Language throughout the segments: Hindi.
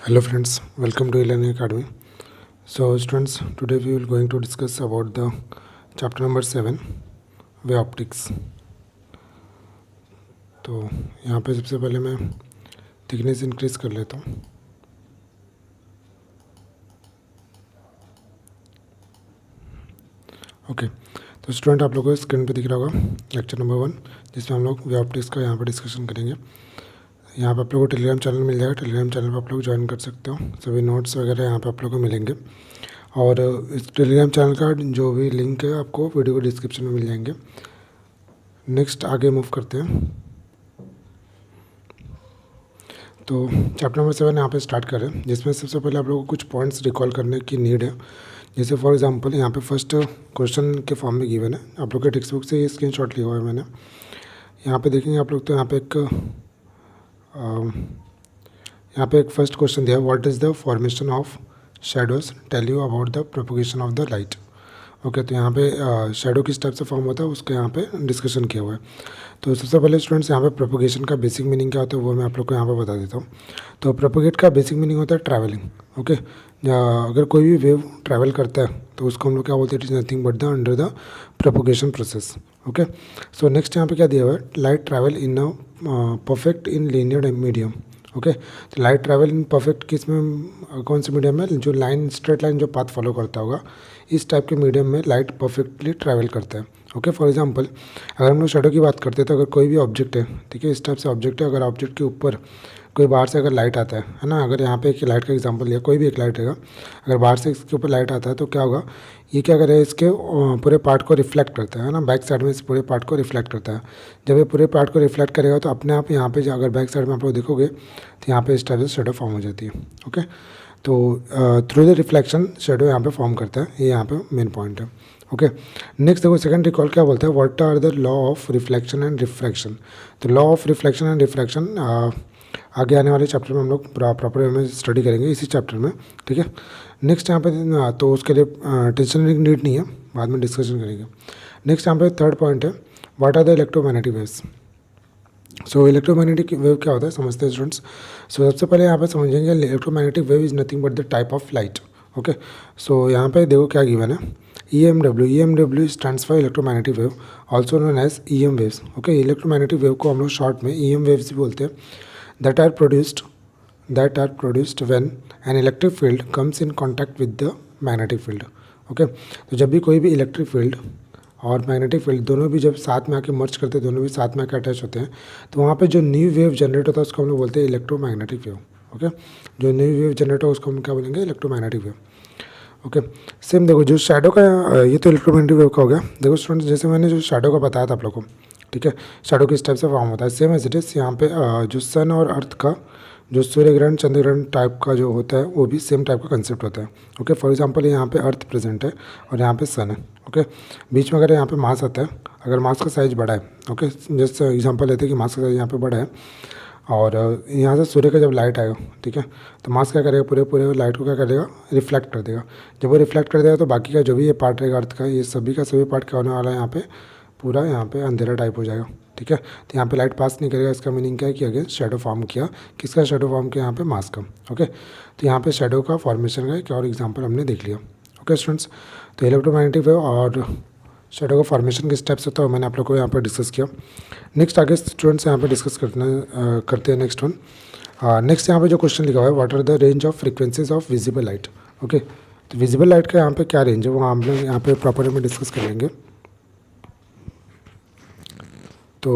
Hello friends, welcome to e-learning academy. So students, today we will going to discuss about the chapter number 7 way optics. तो यहाँ पे सबसे पहले मैं थिकनेस इंक्रीज कर लेता हूँ। ओके, तो स्टूडेंट आप लोगों को स्क्रीन पे दिख रहा होगा लेक्चर नंबर 1, जिसमें हम लोग वे ऑप्टिक्स का यहाँ पे डिस्कशन करेंगे। यहाँ पे आप लोगों को टेलीग्राम चैनल मिल जाएगा, टेलीग्राम चैनल पर आप लोग ज्वाइन कर सकते हो। सभी नोट्स वगैरह यहाँ पे आप लोगों को मिलेंगे और इस टेलीग्राम चैनल का जो भी लिंक है आपको वीडियो को डिस्क्रिप्शन में मिल जाएंगे। नेक्स्ट आगे मूव करते हैं। तो चैप्टर नंबर 7 यहाँ पे स्टार्ट करें, जिसमें सबसे पहले आप लोगों को कुछ पॉइंट्स रिकॉल करने की नीड है। जैसे फॉर एग्जांपल यहाँ पे फर्स्ट क्वेश्चन के फॉर्म में गिवन है, आप लोग के टेक्स्ट बुक से ये स्क्रीनशॉट लिया हुआ है मैंने। यहाँ पे देखेंगे आप लोग, तो यहाँ पे एक फर्स्ट क्वेश्चन दिया है, what is the formation of shadows, tell you about the propagation of the light. Okay, तो यहाँ पे शेडो किस टाइप से फॉर्म होता है उसका यहाँ पे डिस्कशन किया हुआ है। तो सबसे पहले स्टूडेंट्स यहाँ पे प्रोपोगेशन का बेसिक मीनिंग क्या होता है वो मैं आप लोग को यहाँ पे बता देता हूँ। तो प्रोपोगेट का बेसिक मीनिंग होता है ट्रैवलिंग। ओके, अगर कोई भी वेव ट्रैवल करता है तो उसको हम लोग क्या बोलते हैं, it is nothing but the under the propagation process. Okay, so next यहाँ पे क्या दिया हुआ है, light travel in a perfect in linear medium. Okay, तो लाइट ट्रैवल इन परफेक्ट किस में, कौन से मीडियम में, जो लाइन स्ट्रेट लाइन जो पाथ फॉलो करता होगा इस टाइप के मीडियम में लाइट परफेक्टली ट्रैवल करता है। ओके, फॉर एग्जांपल अगर हम लोग शेडो की बात करते हैं तो अगर कोई भी ऑब्जेक्ट है, ठीक है, इस टाइप से ऑब्जेक्ट है, अगर ऑब्जेक्ट के ऊपर कोई बाहर से अगर लाइट आता है ना, अगर यहाँ पे एक लाइट का एग्जांपल लिया, कोई भी एक लाइट रहेगा, अगर बाहर से इसके ऊपर लाइट आता है तो क्या होगा, ये क्या करेगा, इसके पूरे पार्ट को रिफ्लेक्ट करता है ना, बैक साइड में इस पूरे पार्ट को रिफ्लेक्ट करता है। जब ये पूरे पार्ट को रिफ्लेक्ट करेगा तो अपने आप यहाँ पे अगर बैक साइड में आप लोग देखोगे तो यहाँ पे इस टाइप से शेडो फॉर्म हो जाती है। ओके, तो थ्रू द रिफ्लेक्शन शेडो यहाँ पे फॉर्म करता है, ये यहाँ पे मेन पॉइंट है। ओके, नेक्स्ट देखो सेकंड रिकॉल क्या बोलता है, what are the law of reflection and refraction. तो law of reflection and refraction आगे आने वाले चैप्टर में हम लोग प्रॉपर वे में स्टडी करेंगे, इसी चैप्टर में। ठीक है, नेक्स्ट यहाँ पे तो उसके लिए टेंशन की नीड नहीं है, बाद में डिस्कशन करेंगे। नेक्स्ट यहाँ पे थर्ड पॉइंट है, what are the electromagnetic waves. So electromagnetic wave क्या होता है समझते हैं स्टूडेंट्स। सो सबसे पहले यहाँ पे समझेंगे electromagnetic wave is nothing but the type of light. Okay, so यहाँ पे देखो क्या गिवन है, EMW stands for electromagnetic wave, also known as EM waves. Okay, electromagnetic wave को हम लोग शॉर्ट में EM वेव्स भी बोलते हैं, that are produced when an electric field comes in contact with the magnetic field. Okay, तो जब भी कोई भी इलेक्ट्रिक फील्ड और मैग्नेटिक फील्ड दोनों भी जब साथ में आके मर्ज करते हैं, दोनों भी साथ में आके अटैच होते हैं, तो वहाँ पे जो न्यू वेव जनरेट होता है उसको हम लोग बोलते हैं इलेक्ट्रोमैग्नेटिक वेव। ओके, जो न्यू वेव जनरेट हो उसको हम क्या बोलेंगे, इलेक्ट्रोमैग्नेटिक वेव। ओके, सेम देखो जो शैडो का, ये तो इलेक्ट्रोमैग्नेटिक वेव का हो गया। देखो स्टूडेंट्स, जैसे मैंने जो शैडो का बताया था आप लोगों को, ठीक है, शैडो किस टाइप से फॉर्म होता है, सेम एज इट इज़ यहाँ पे जो सन और अर्थ का जो सूर्य ग्रहण चंद्र ग्रहण टाइप का जो होता है वो भी सेम टाइप का कंसेप्ट होता है। ओके, फॉर एग्जांपल यहाँ पे अर्थ प्रेजेंट है और यहाँ पे सन है। ओके, बीच में अगर यहाँ पे मास आता है, अगर मास का साइज बड़ा है, ओके, जैसे एग्जांपल लेते हैं कि मास का साइज यहाँ पे बड़ा है और यहाँ से सूर्य का जब लाइट आएगा, ठीक है, तो मास क्या करेगा, पूरे लाइट को क्या करेगा, रिफ्लेक्ट कर देगा। जब वो रिफ्लेक्ट कर देगा तो बाकी का जो भी ये पार्ट रहेगा अर्थ का, ये सभी का सभी पार्ट क्या होने वाला है, यहाँ पे पूरा यहाँ पे अंधेरा टाइप हो जाएगा। ठीक है, तो यहाँ पे लाइट पास नहीं करेगा, इसका मीनिंग क्या है कि अगेंस्ट शेडो फॉर्म किया, किसका शेडो फॉर्म किया, यहाँ पे मास का। ओके, तो यहाँ पे शेडो का फॉर्मेशन का एक और एग्जांपल हमने देख लिया। ओके स्टूडेंट्स, तो इलेक्ट्रोमैग्नेटिक वेव और शेडो का फॉर्मेशन किस टाइप से होता है मैंने आप लोग को यहाँ पर डिस्कस किया। नेक्स्ट आगे स्टूडेंट्स यहाँ पर डिस्कस करते हैं नेक्स्ट वन। नेक्स्ट यहाँ पे जो क्वेश्चन लिखा हुआ है, what are the range of frequencies of visible light. Okay, तो विजिबल लाइट का यहाँ पे क्या रेंज है वो हम लोग यहाँ पे प्रॉपर में डिस्कस कर लेंगे। तो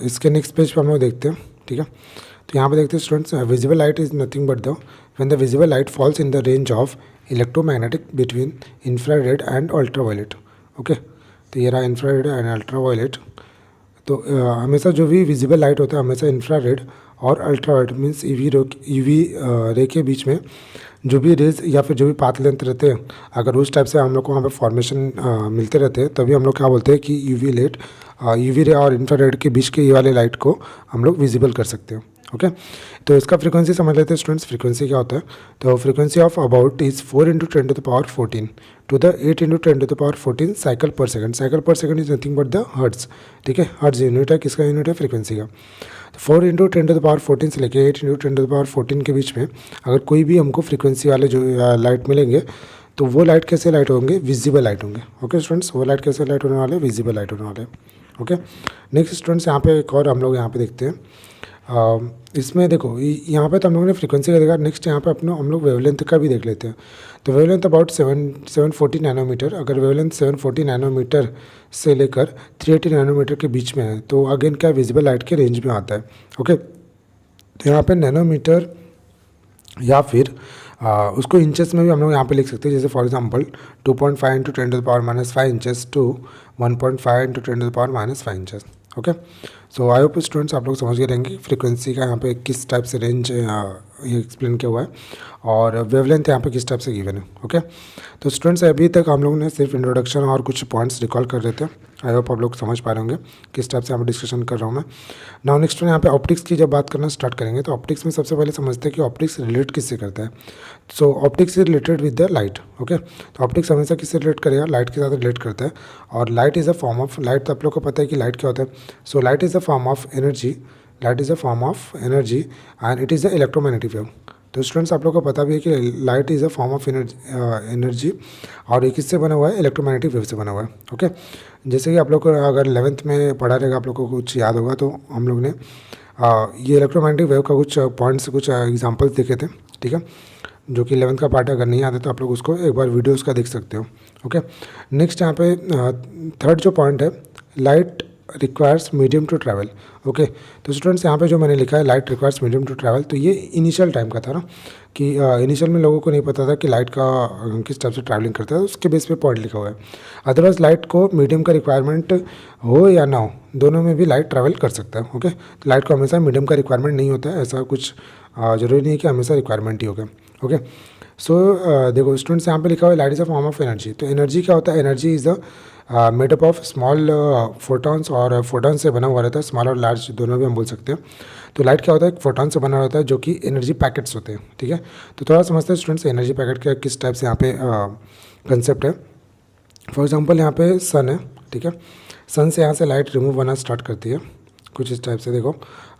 इसके नेक्स्ट पेज पे हम लोग देखते हैं। ठीक है, तो यहाँ पे देखते हैं students, visible light is nothing but the when the visible light falls in the range of electromagnetic between infrared and ultraviolet. Okay, तो ये रहा इंफ्रारेड एंड अल्ट्रावायलेट। तो हमेशा जो भी विजिबल लाइट होता है हमेशा इंफ्रारेड और अल्ट्रावायलेट मीन्स यूवी रे के बीच में जो भी रेज या फिर जो भी पाथ लेंथ रहते हैं, अगर उस टाइप से हम लोग को वहाँ पे फॉर्मेशन मिलते रहते हैं, तभी हम लोग क्या बोलते हैं कि यूवी रे और इंफ्रारेड के बीच के ये वाले लाइट को हम लोग विजिबल कर सकते हैं। ओके, तो इसका फ्रीक्वेंसी समझ लेते हैं स्टूडेंट्स। फ्रीक्वेंसी क्या होता है? तो frequency of about is 4 × 10⁻14 to the 8 × 10⁻14 cycle per second. Cycle per second is nothing but the hertz, ठीक है। हर्ट्ज यूनिट है, किसका यूनिट है? फ्रीक्वेंसी का। तो 4 × 10⁻14 से लेके 8 × 10⁻14 के बीच में अगर कोई भी हमको फ्रीक्वेंसी वाले जो लाइट मिलेंगे तो वो लाइट कैसे लाइट होंगे? विजिबल लाइट होंगे। ओके स्टूडेंट्स, वो लाइट कैसे लाइट होने वाले? विजिबल लाइट होने वाले। ओके, नेक्स्ट स्टूडेंट्स यहाँ पे एक और हम लोग यहाँ पे देखते हैं। इसमें देखो यहाँ पे तो हम लोगों ने फ्रीक्वेंसी का देखा। नेक्स्ट यहाँ पे अपना हम लोग वेवलेंथ का भी देख लेते हैं। तो वेवलेंथ अबाउट 740 नैनोमीटर। अगर वेवलेंथ 740 नैनोमीटर से लेकर 380 नैनोमीटर के बीच में है तो अगेन क्या विजिबल लाइट के रेंज में आता है। ओके, तो यहाँ पे नैनोमीटर या फिर उसको इंचेस में भी हम लोग यहाँ पे लिख सकते हैं। जैसे for example 2.5 × 10⁻⁻5 inches to 1.5 × 10⁻⁻5 inches. Okay, so I hope students आप लोग समझ गए रहेंगे फ्रीक्वेंसी का यहाँ पे किस टाइप से रेंज ये एक्सप्लेन किया हुआ है और वेवलेंथ यहाँ पे किस टाइप से गिवन है। ओके, तो स्टूडेंट्स अभी तक हम लोगों ने सिर्फ इंट्रोडक्शन और कुछ पॉइंट्स रिकॉल कर रहे थे। आई होप आप लोग समझ पा रहे होंगे किस टाइप से यहाँ पे डिस्कशन कर रहा हूँ मैं। नाउ नेक्स्ट यहाँ पे ऑप्टिक्स की जब बात करना स्टार्ट करेंगे तो ऑप्टिक्स में सबसे पहले समझते हैं कि ऑप्टिक्स रिलेट किससे करता है। So optics is related with the light. Okay, तो ऑप्टिक्स हमेशा किससे रिलेट करेगा? लाइट के साथ रिलेट करता है। और light is a form of light, तो आप लोग को पता है कि लाइट क्या होता है। सो light is a form of energy, light is a form of energy and it is a electromagnetic wave. तो स्टूडेंट्स आप लोग को पता भी है कि light is a form of energy और ये किससे बना हुआ है? इलेक्ट्रोमैग्नेटिक वेव से बना हुआ है। ओके, जैसे कि आप लोग को अगर 11th में पढ़ा रहेगा, आप लोग को कुछ याद होगा तो हम लोग ने ये इलेक्ट्रोमैग्नेटिक वेव का कुछ पॉइंट्स कुछ एग्जांपल्स देखे थे, ठीक है, जो कि 11th का पार्ट अगर नहीं आता तो आप लोग उसको एक बार वीडियोस का देख सकते हो। ओके, नेक्स्ट यहाँ पे थर्ड जो पॉइंट है, light requires medium to travel. Okay, तो स्टूडेंट्स यहाँ पे जो मैंने लिखा है light requires medium to travel, तो ये इनिशियल टाइम का था ना कि इनिशियल में लोगों को नहीं पता था कि लाइट का किस टाइप से ट्रैवलिंग करता है, उसके बेस पे पॉइंट लिखा हुआ है। अदरवाइज लाइट को मीडियम का रिक्वायरमेंट हो या ना हो, दोनों में भी लाइट ट्रैवल कर सकता है। ओके, तो लाइट को हमेशा मीडियम का रिक्वायरमेंट नहीं होता है, ऐसा कुछ ज़रूरी नहीं है कि हमेशा रिक्वायरमेंट ही होगा। ओके, सो देखो स्टूडेंट्स यहाँ पे लिखा हुआ है light is a form of energy. तो एनर्जी क्या होता है? Energy is a made up of small photons, और फोटॉन से बना हुआ रहता है, स्मॉल और लार्ज दोनों भी हम बोल सकते हैं। तो लाइट क्या होता है? फोटॉन से बना रहता है जो कि एनर्जी पैकेट्स होते हैं, ठीक है। तो थोड़ा समझते हैं स्टूडेंट्स एनर्जी पैकेट का किस टाइप से यहाँ पे कंसेप्ट है। फॉर एग्जांपल यहाँ पे सन है, ठीक है, सन से यहाँ से लाइट रिमूव होना स्टार्ट करती है कुछ इस टाइप से। देखो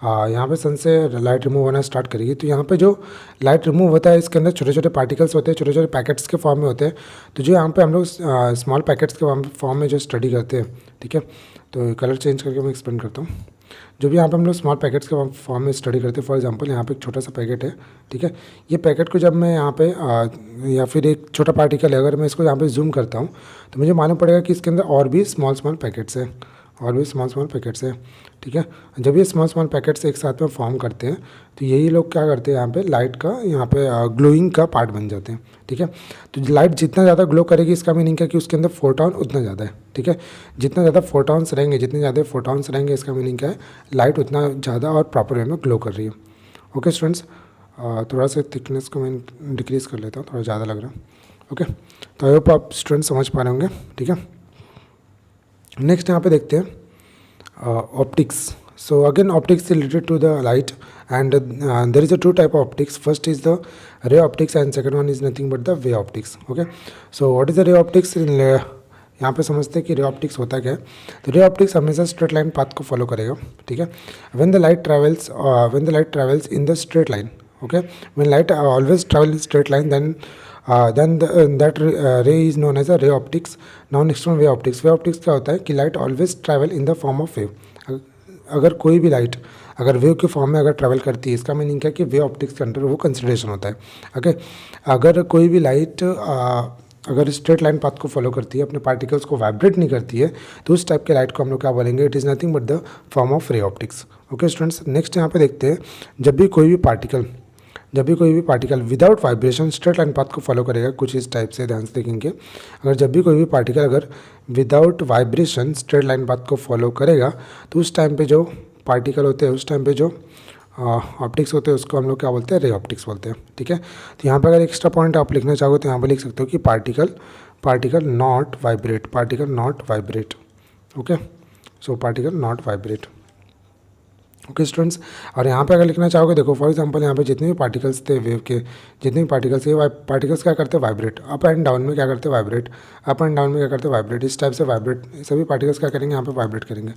यहाँ पे सन से लाइट रिमूव होना स्टार्ट करेगी, तो यहाँ पे जो लाइट रिमूव होता है इसके अंदर छोटे छोटे पार्टिकल्स होते हैं, छोटे छोटे पैकेट्स के फॉर्म में होते हैं। तो जो यहाँ पे हम लोग स्मॉल पैकेट्स के फॉर्म में जो स्टडी करते हैं, ठीक है, तो कलर चेंज करके मैं एक्सप्लेन करता हूँ। जो भी यहाँ पे हम लोग स्मॉल पैकेट्स के फॉर्म में स्टडी करते हैं, फॉर एग्जांपल यहाँ पे एक छोटा सा पैकेट है, ठीक है, ये पैकेट को जब मैं यहाँ पे या फिर एक छोटा पार्टिकल है, अगर मैं इसको यहाँ पे जूम करता हूँ तो मुझे मालूम पड़ेगा कि इसके अंदर और भी स्मॉल स्मॉल पैकेट्स हैं, और भी स्मॉल पैकेट्स हैं, ठीक है। जब ये स्मॉल पैकेट्स एक साथ में फॉर्म करते हैं तो यही लोग क्या करते हैं, यहाँ पे लाइट का यहाँ पे ग्लोइंग का पार्ट बन जाते हैं, ठीक है। तो लाइट जितना ज़्यादा ग्लो करेगी इसका मीनिंग क्या कि उसके अंदर फोटॉन उतना ज़्यादा है, ठीक है। जितना ज़्यादा फोटॉन्स रहेंगे, जितने ज़्यादा फोटॉन्स रहेंगे, इसका मीनिंग क्या है? लाइट उतना ज़्यादा और प्रॉपर वे में ग्लो कर रही है। ओके स्टूडेंट्स, थोड़ा सा थिकनेस को मैं डिक्रीज़ कर लेता हूँ, थोड़ा ज़्यादा लग रहा है। ओके, तो आई होप आप स्टूडेंट्स समझ पा रहे होंगे, ठीक है। नेक्स्ट यहाँ पे देखते हैं optics. So again optics is related to the light, and there is a two type of optics. First is the ray optics and second one is nothing but the wave optics. Okay, so what is the ray optics? यहाँ पे समझते हैं कि रे ऑप्टिक्स होता क्या है। तो रे ऑप्टिक्स हमेशा स्ट्रेट लाइन पाथ को फॉलो करेगा, ठीक है। When the light travels in the straight line, okay, when light always travel in straight line, then that ray is known as a ray optics. Now next one, wave optics. Wave optics क्या होता है कि light always travel in the form of wave. अगर कोई भी लाइट अगर वेव के फॉर्म में अगर ट्रैवल करती है, इसका मीनिंग क्या है कि वेव ऑप्टिक्स के अंडर वो कंसिडरेशन होता है। ओके, अगर कोई भी लाइट अगर स्ट्रेट लाइन पाथ को फॉलो करती है, अपने पार्टिकल्स को वाइब्रेट नहीं करती है, तो उस टाइप के लाइट को हम लोग क्या बोलेंगे? It is nothing but the form of ray optics. Okay students, next यहाँ पे देखते हैं, जब भी कोई भी particle without vibration straight line path को फॉलो करेगा, कुछ इस टाइप से ध्यान से देखेंगे। अगर जब भी कोई भी पार्टिकल अगर without vibration straight line path को फॉलो करेगा, तो उस टाइम पे जो पार्टिकल होते हैं, उस टाइम पे जो ऑप्टिक्स होते हैं, उसको हम लोग क्या बोलते हैं? रे ऑप्टिक्स बोलते हैं, ठीक है। तो यहाँ पर अगर एक्स्ट्रा पॉइंट आप लिखना चाहो तो यहाँ पर लिख सकते हो कि particle not vibrate. Okay, so particle not vibrate. Okay students, और यहाँ पे अगर लिखना चाहोगे, देखो फॉर एग्जांपल यहाँ पे जितने भी पार्टिकल्स थे वेव के, जितने भी पार्टिकल्स थे, पार्टिकल्स क्या करते हैं, वाइब्रेट। अप एंड डाउन में क्या करते हैं, वाइब्रेट। अप एंड डाउन में क्या करते हैं, वाइब्रेट। इस टाइप से वाइब्रेट, सभी पार्टिकल्स क्या करेंगे, यहाँ पे वाइब्रेट करेंगे।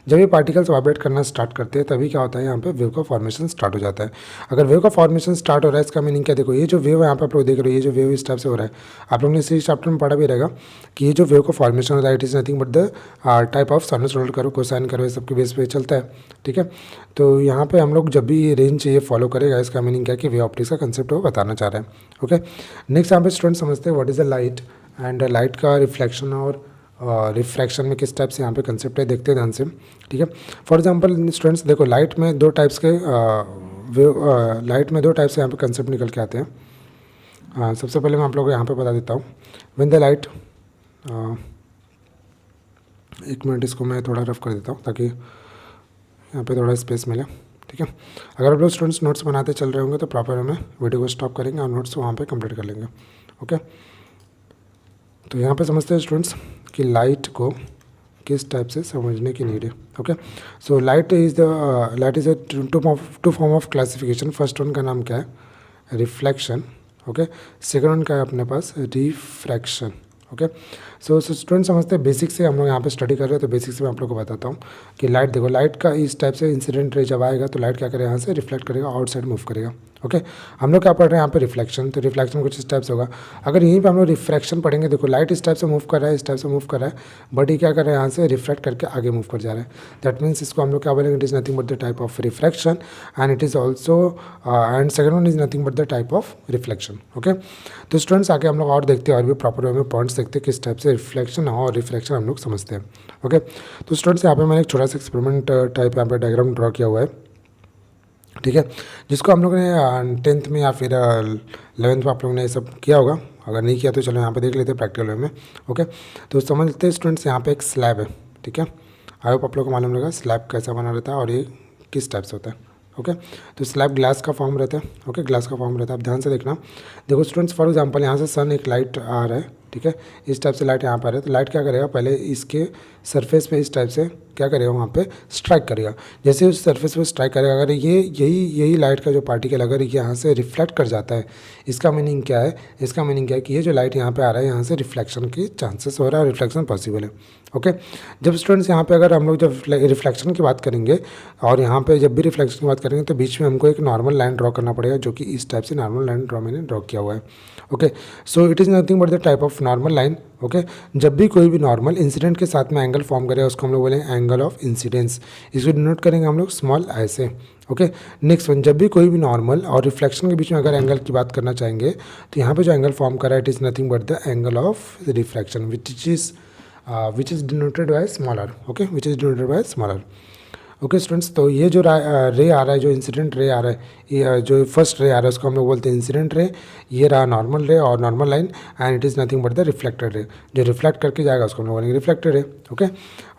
जब ये पार्टिकल्स वाइब्रेट करना स्टार्ट करते हैं तभी क्या होता है, यहाँ पे वेव का फॉर्मेशन स्टार्ट हो जाता है। अगर वेव का फॉर्मेशन स्टार्ट हो रहा है, इसका मीनिंग क्या, देखो ये जो वेव है यहाँ पे आप लोग देख रहे हो, ये जो वेव इस टाइप से हो रहा है, आप लोगों ने इसी चैप्टर में पढ़ा भी रहेगा कि ये जो वेव का फॉर्मेशन होता है, it is nothing but the type of sinusoidal करो, कोसाइन करो, ये सबके बेस पे चलता है। ठीक है, तो यहाँ पे हम लोग जब भी ये रेंज ये फॉलो करेगा, इसका मीनिंग क्या है कि वेव ऑप्टिक्स का कंसेप्ट वो बताना चाह रहे हैं। ओके, नेक्स्ट यहाँ पे स्टूडेंट समझते हैं what is the light, and light का रिफ्लेक्शन और रिफ्रैक्शन में किस टाइप से यहाँ पे कंसेप्ट है, देखते हैं ध्यान से। ठीक है, फॉर एग्जांपल स्टूडेंट्स देखो, लाइट में दो टाइप्स के लाइट में दो टाइप से यहाँ पे कंसेप्ट निकल के आते हैं। सबसे पहले मैं आप लोगों को यहाँ पे बता देता हूँ। व्हेन द लाइट, एक मिनट इसको मैं थोड़ा रफ कर देता हूँ ताकि यहाँ पे थोड़ा स्पेस मिले। ठीक है, अगर आप लोग स्टूडेंट्स नोट्स बनाते चल रहे होंगे तो प्रॉपर हमें वीडियो को स्टॉप करेंगे और नोट्स वहाँ पे कंप्लीट कर लेंगे। ओके, तो यहाँ पे समझते हैं स्टूडेंट्स कि लाइट को किस टाइप से समझने की नीड है। Okay, so light is a two form of classification. First one का नाम क्या है, रिफ्लेक्शन। ओके, सेकंड वन का है अपने पास रिफ्रैक्शन। ओके, सो स्टूडेंट समझते हैं, बेसिक से हम लोग यहाँ पे स्टडी कर रहे हैं, तो बेसिक से मैं आप लोग को बताता हूँ कि लाइट देखो, लाइट का इस टाइप से इंसिडेंट रे जब आएगा तो लाइट क्या करेगा, यहाँ से रिफ्लेक्ट करेगा, आउटसाइड मूव करेगा। ओके, हम लोग क्या पढ़ रहे हैं यहाँ पे, रिफ्लेक्शन। तो रिफ्लेक्शन कुछ इस टाइप से होगा। अगर यहीं पे हम लोग रिफ्रैक्शन पढ़ेंगे, देखो लाइट इस टाइप से मूव कर रहा है, इस टाइप से मूव कर रहा है, बट ये क्या कर रहा है, यहाँ से रिफ्लेक्ट करके आगे मूव कर जा रहा है। दैट मीन्स इसको हम लोग क्या बोलेंगे, it is nothing but the type of refraction, and it is also and second one is nothing but the type of reflection. Okay, तो स्टूडेंट्स आगे हम लोग और देखते हैं, और भी प्रॉपर वे में पॉइंट्स देखते हैं किस टाइप से रिफ्लेक्शन और रिफ्रैक्शन हम लोग समझते हैं। ओके, तो स्टूडेंट्स यहाँ पे मैंने एक छोटा सा एक्सपेरिमेंट टाइप यहाँ पे डायग्राम ड्रॉ किया हुआ है। ठीक है, जिसको हम लोगों ने 10th में या फिर 11th में आप लोगों ने ये सब किया होगा। अगर नहीं किया तो चलो यहाँ पे देख लेते हैं प्रैक्टिकल वे में। ओके, तो समझते हैं स्टूडेंट्स, यहाँ पे एक स्लैब है। ठीक है, आई होप आप लोग को मालूम लगा स्लैब कैसा बना रहता है और ये किस टाइप से होता है। ओके, तो स्लैब ग्लास का फॉर्म रहता है। ओके, ग्लास का फॉर्म रहता है। आप ध्यान से देखना, देखो स्टूडेंट्स फॉर एग्जांपल यहाँ से सन एक लाइट आ रहा है। ठीक है, इस टाइप से लाइट यहाँ पर है, तो लाइट क्या करेगा, पहले इसके सरफेस पे इस टाइप से क्या करेगा, वहाँ पे स्ट्राइक करेगा। जैसे उस सरफेस पे स्ट्राइक करेगा, अगर ये यही लाइट का जो पार्टिकल अगर यहाँ से रिफ्लेक्ट कर जाता है, इसका मीनिंग क्या है, इसका मीनिंग क्या है कि ये जो लाइट यहाँ पे आ रहा है, यहाँ से रिफ्लेक्शन की चांसेस हो रहा है, रिफ्लेक्शन पॉसिबल है। ओके, जब स्टूडेंट्स यहाँ पे अगर हम लोग जब रिफ्लेक्शन की बात करेंगे और यहाँ पे जब भी रिफ्लेक्शन की बात करेंगे, तो बीच में हमको एक नॉर्मल लाइन ड्रॉ करना पड़ेगा, जो कि इस टाइप से नॉर्मल लाइन मैंने ड्रॉ किया हुआ है। Okay, so it is nothing but the type of normal line. Okay, जब भी कोई भी नॉर्मल इंसिडेंट के साथ में एंगल फॉर्म करेगा, उसको हम लोग बोलेंगे एंगल ऑफ इंसिडेंस। इसको डिनोट करेंगे हम लोग स्मॉल आई से। ओके, नेक्स्ट वन, जब भी कोई भी नॉर्मल और रिफ्लेक्शन के बीच में अगर एंगल की बात करना चाहेंगे, तो यहाँ पे जो एंगल फॉर्म कर रहा है, it is nothing but the angle of refraction which is denoted by smaller. Okay, which is denoted by smaller. Okay students, तो ये जो रे आ रहा है, जो इंसिडेंट रे आ रहा है, ये जो फर्स्ट रे आ रहा है, उसको हम लोग बोलते हैं इंसिडेंट रे। ये रहा नॉर्मल रे और normal line, and it is nothing but the reflected ray. जो रिफ्लेक्ट करके जाएगा उसको हम लोग बोलेंगे रिफ्लेक्टेड रे। ओके,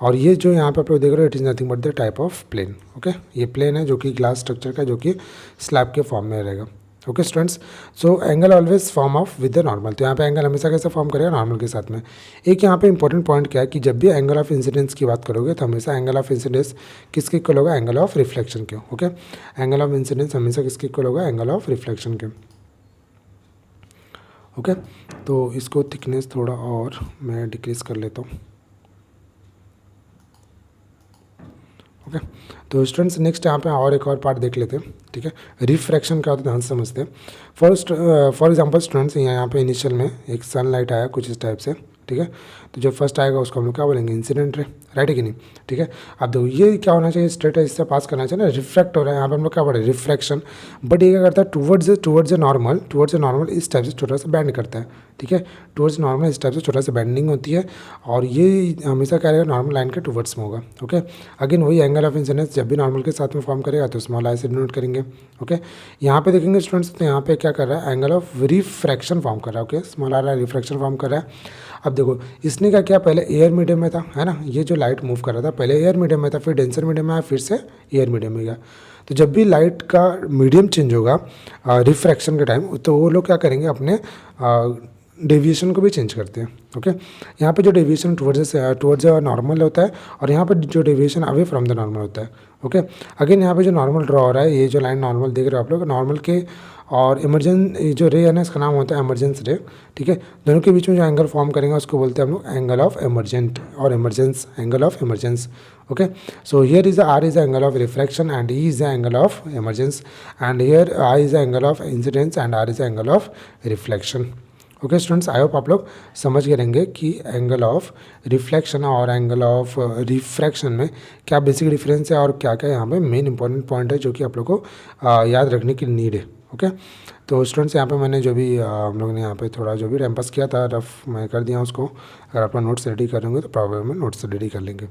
और ये जो यहाँ पे आप लोग देख रहे हो, it is nothing but the type of plane. Okay, ये प्लेन है जो कि ग्लास स्ट्रक्चर का, जो कि स्लैब के फॉर्म में रहेगा। Okay students, so angle always form of with the normal. तो यहाँ पे एंगल हमेशा कैसे फॉर्म करेगा, नॉर्मल के साथ में। एक यहाँ पे इंपॉर्टेंट पॉइंट क्या है कि जब भी एंगल ऑफ इंसिडेंस की बात करोगे, तो हमेशा एंगल ऑफ इंसिडेंस किसके इक्वल होगा, एंगल ऑफ रिफ्लेक्शन के। ओके, एंगल ऑफ इंसिडेंस हमेशा किसके इक्वल होगा, एंगल ऑफ रिफ्लेक्शन के। ओके, तो इसको थिकनेस थोड़ा और मैं डिक्रीज कर लेता हूँ। ओके, तो स्टूडेंट्स नेक्स्ट यहाँ पे और एक और पार्ट देख लेते हैं। ठीक है, रिफ्रैक्शन क्या होता है ध्यान से समझते हैं। फॉर एग्जांपल स्टूडेंट्स, यहाँ पे इनिशियल में एक सनलाइट आया कुछ इस टाइप से। ठीक है, तो जो फर्स्ट आएगा उसको हम लोग क्या बोलेंगे, इंसिडेंट रे, राइट है कि नहीं। ठीक है, अब देखो ये क्या होना चाहिए, स्ट्रेट है, इससे पास करना चाहिए ना, रिफ्रैक्ट हो रहा है, यहाँ पे हम लोग क्या पढ़े, रिफ्रैक्शन। बट ये क्या करता है, टुवर्ड्स ए नॉर्मल इस टाइप से छोटा सा बैंड करता है। ठीक है, टुवर्ड्स नॉर्मल इस टाइप से छोटा सा बैंडिंग होती है, और ये हमेशा क्या रहेगा, नॉर्मल लाइन के टुवर्ड्स में होगा। ओके, अगेन वही एंगल ऑफ इंसिडेंस जब भी नॉर्मल के साथ में फॉर्म करेगा तो स्मॉल आई से डिनोट करेंगे। ओके, यहाँ पे देखेंगे स्टूडेंट्स, तो यहाँ पे क्या कर रहा है, एंगल ऑफ रिफ्रैक्शन फॉर्म कर रहा है। ओके, स्मॉल आ रहा है, रिफ्रैक्शन फॉर्म कर रहा है। अब देखो इसने क्या किया, पहले एयर मीडियम में था, है ना, ये जो लाइट मूव कर रहा था पहले एयर मीडियम में था, फिर डेंसर मीडियम में आया, फिर से एयर मीडियम में गया। तो जब भी लाइट का मीडियम चेंज होगा रिफ्रैक्शन के टाइम, तो वो लोग क्या करेंगे, अपने डेविएशन को भी चेंज करते हैं। ओके, यहाँ पे जो डेविएशन टुवर्ड्स नॉर्मल होता है, और यहाँ पर जो deviation away from the normal होता है। ओके, अगेन यहाँ पे जो नॉर्मल ड्रॉ हो रहा है, ये जो लाइन नॉर्मल देख रहे हो आप लोग, नॉर्मल के और इमरजेंस जो रे है ना, इसका नाम होता है इमरजेंस रे, ठीक है। दोनों के बीच में जो एंगल फॉर्म करेंगे उसको बोलते हैं हम लोग एंगल ऑफ इमरजेंट और emergence, angle of emergence. Okay, so here is R is the angle of refraction and E is the angle of emergence and here I is the angle of incidence and R is the angle of reflection. Okay students, I hope आप लोग समझ गए रहेंगे कि एंगल ऑफ रिफ्लेक्शन और एंगल ऑफ रिफ्रैक्शन में क्या बेसिक डिफरेंस है और क्या क्या यहाँ पे मेन इंपॉर्टेंट पॉइंट है जो कि आप लोग को याद रखने की नीड है। ओके, तो स्टूडेंट्स यहाँ पे मैंने जो भी हम लोग ने यहाँ पे थोड़ा जो भी रैम्पस किया था रफ मैं कर दिया उसको। अगर आप नोट्स रेडी करेंगे तो प्रॉब्लम में नोट्स रेडी कर लेंगे।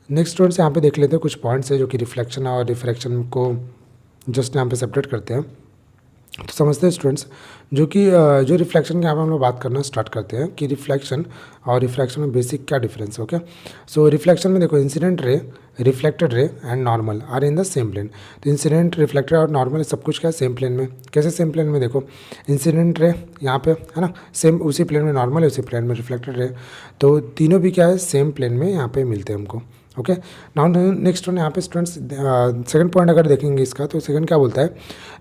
नेक्स्ट स्टूडेंट्स यहाँ पे देख लेते हैं कुछ पॉइंट्स है जो कि रिफ्लेक्शन और रिफ्रैक्शन को जस्ट यहाँ पे सेपरेट करते हैं। तो समझते हैं स्टूडेंट्स, जो रिफ्लेक्शन के यहाँ पे हम लोग बात करना स्टार्ट करते हैं कि रिफ्लेक्शन और रिफ्रैक्शन में बेसिक क्या डिफरेंस है। ओके, सो रिफ्लेक्शन में देखो incident ray, reflected ray and normal are in the same plane. तो इंसिडेंट, रिफ्लेक्टेड और नॉर्मल सब कुछ क्या है सेम प्लेन में। कैसे सेम प्लेन में, देखो इंसिडेंट रे यहाँ पे है ना सेम उसी प्लेन में, नॉर्मल है उसी प्लेन में, रिफ्लेक्टेड रे, तो तीनों भी क्या है सेम प्लेन में यहाँ पे मिलते हैं हमको। ओके, नाउ नेक्स्ट वन यहाँ पे स्टूडेंट्स सेकंड पॉइंट अगर देखेंगे इसका, तो सेकंड क्या बोलता है,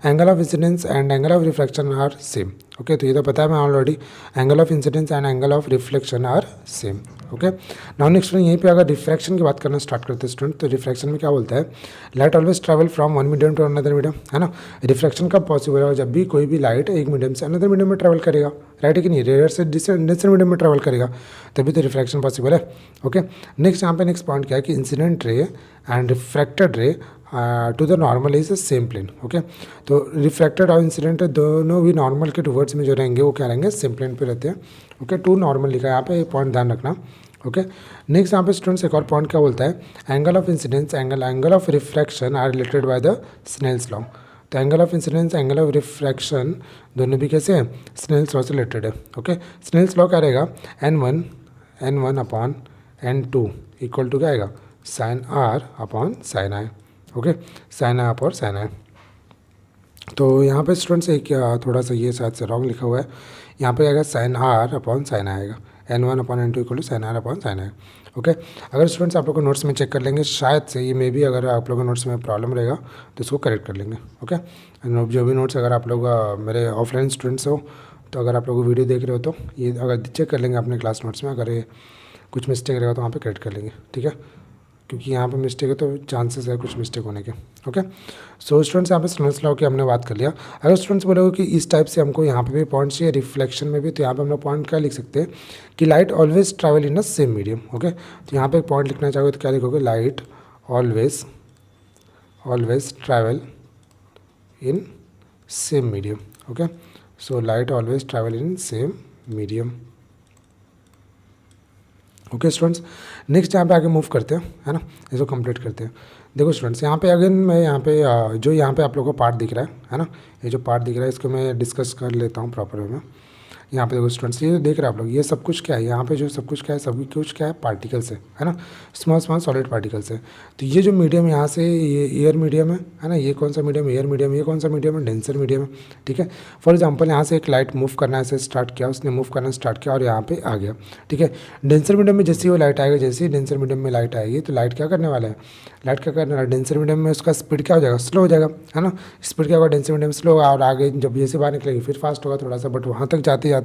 angle of incidence and angle of reflection are same. Okay, तो ये तो पता है मैं already, angle of incidence and angle of reflection are same. Okay, now next one यहीं पे अगर रिफ्रैक्शन की बात करना स्टार्ट करते हैं स्टूडेंट, तो रिफ्रैक्शन में क्या बोलता है, light always travel from one medium to another medium, है ना। रिफ्रैक्शन कब पॉसिबल है, जब भी कोई भी लाइट एक मीडियम से अनदर मीडियम में ट्रैवल करेगा, राइट है कि नहीं, रेयर से डिस्टेंस मीडियम में ट्रैवल करेगा तभी तो रिफ्रैक्शन पॉसिबल है। ओके, नेक्स्ट यहाँ पे नेक्स्ट पॉइंट क्या है कि incident ray and refracted ray to the normal is the same plane. Okay, तो रिफ्रैक्टेड और इंसिडेंट दोनों भी नॉर्मल के टूवर्ड्स में जो रहेंगे वो क्या रहेंगे सेम प्लेन पे रहते हैं। ओके, टू नॉर्मल लिखा है यहाँ पे, ये पॉइंट ध्यान रखना। ओके, नेक्स्ट यहाँ पे स्टूडेंट्स एक और पॉइंट क्या बोलता है, angle of incidence angle of refraction are related by the Snell's law. तो angle of incidence angle of refraction दोनों भी कैसे हैं, स्नेल्स लॉ से रिलेटेड है। ओके, स्नेल्स लॉ क्या रहेगा, n1 upon n2 equal to क्या आएगा, sine are upon sine I. Okay, sine i upon sine i. तो यहाँ पे स्टूडेंट्स एक थोड़ा सा ये शायद से रॉन्ग लिखा हुआ है, यहाँ पे आएगा साइन आर अपॉन साइन आएगा, n1 upon n2 equal to sine are upon sine I. Okay, अगर स्टूडेंट्स आप लोग को नोट्स में चेक कर लेंगे, शायद से ये मे भी अगर आप लोगों को नोट्स में प्रॉब्लम रहेगा तो इसको करेक्ट कर लेंगे। ओके, जो भी नोट्स अगर आप लोग मेरे ऑफलाइन स्टूडेंट्स हो तो अगर आप लोग वीडियो देख रहे हो तो ये अगर चेक कर लेंगे अपने क्लास नोट्स में, अगर ये कुछ मिस्टेक रहेगा तो वहाँ पे करेक्ट कर लेंगे, ठीक है, क्योंकि यहाँ पे मिस्टेक है तो चांसेस है कुछ मिस्टेक होने के। ओके, सो स्टूडेंट्स यहाँ पे स्नेल्स लॉ की हमने बात कर लिया। अगर स्टूडेंट्स बोलोगे कि इस टाइप से हमको यहाँ पे भी पॉइंट चाहिए रिफ्लेक्शन में भी, तो यहाँ पे हम लोग पॉइंट क्या लिख सकते हैं कि light always travel in a same medium. Okay, तो यहाँ पे एक पॉइंट लिखना चाहोगे तो क्या लिखोगे, light always travel in same medium. Okay, so light always travel in same medium. Okay students, next यहाँ पे आगे मूव करते हैं, है ना, इसको कंप्लीट करते हैं। देखो स्टूडेंट्स, यहाँ पे अगेन मैं यहाँ पे जो यहाँ पे आप लोगों को पार्ट दिख रहा है ना, ये जो पार्ट दिख रहा है इसको मैं डिस्कस कर लेता हूँ प्रॉपर वे में। यहाँ पे देखो स्टूडेंट्स, ये देख रहे हैं आप लोग, ये सब कुछ क्या है, यहाँ पे जो सब कुछ क्या है, सभी कुछ क्या है, पार्टिकल्स है ना, स्मॉल सॉलिड पार्टिकल्स है। तो ये जो मीडियम यहाँ से ये एयर मीडियम है ना, ये कौन सा मीडियम, एयर मीडियम, ये कौन सा मीडियम है, डेंसर मीडियम है, ठीक है। फॉर एग्जाम्पल यहाँ से एक लाइट मूव करना ऐसे स्टार्ट किया, उसने मूव करना स्टार्ट किया और यहाँ पे आ गया, ठीक है। डेंसर मीडियम में जैसे ही वो लाइट आएगा, जैसे ही डेंसर मीडियम में लाइट आएगी तो लाइट क्या करने वाला है, लाइट क्या करने वाला है, डेंसर मीडियम में उसका स्पीड क्या हो जाएगा, स्लो हो जाएगा, है ना। स्पीड क्या होगा, डेंसर मीडियम स्लो होगा और आगे जब जैसे बाहर निकलेगी फिर फास्ट होगा थोड़ा सा, बट वहाँ तक जाते जाते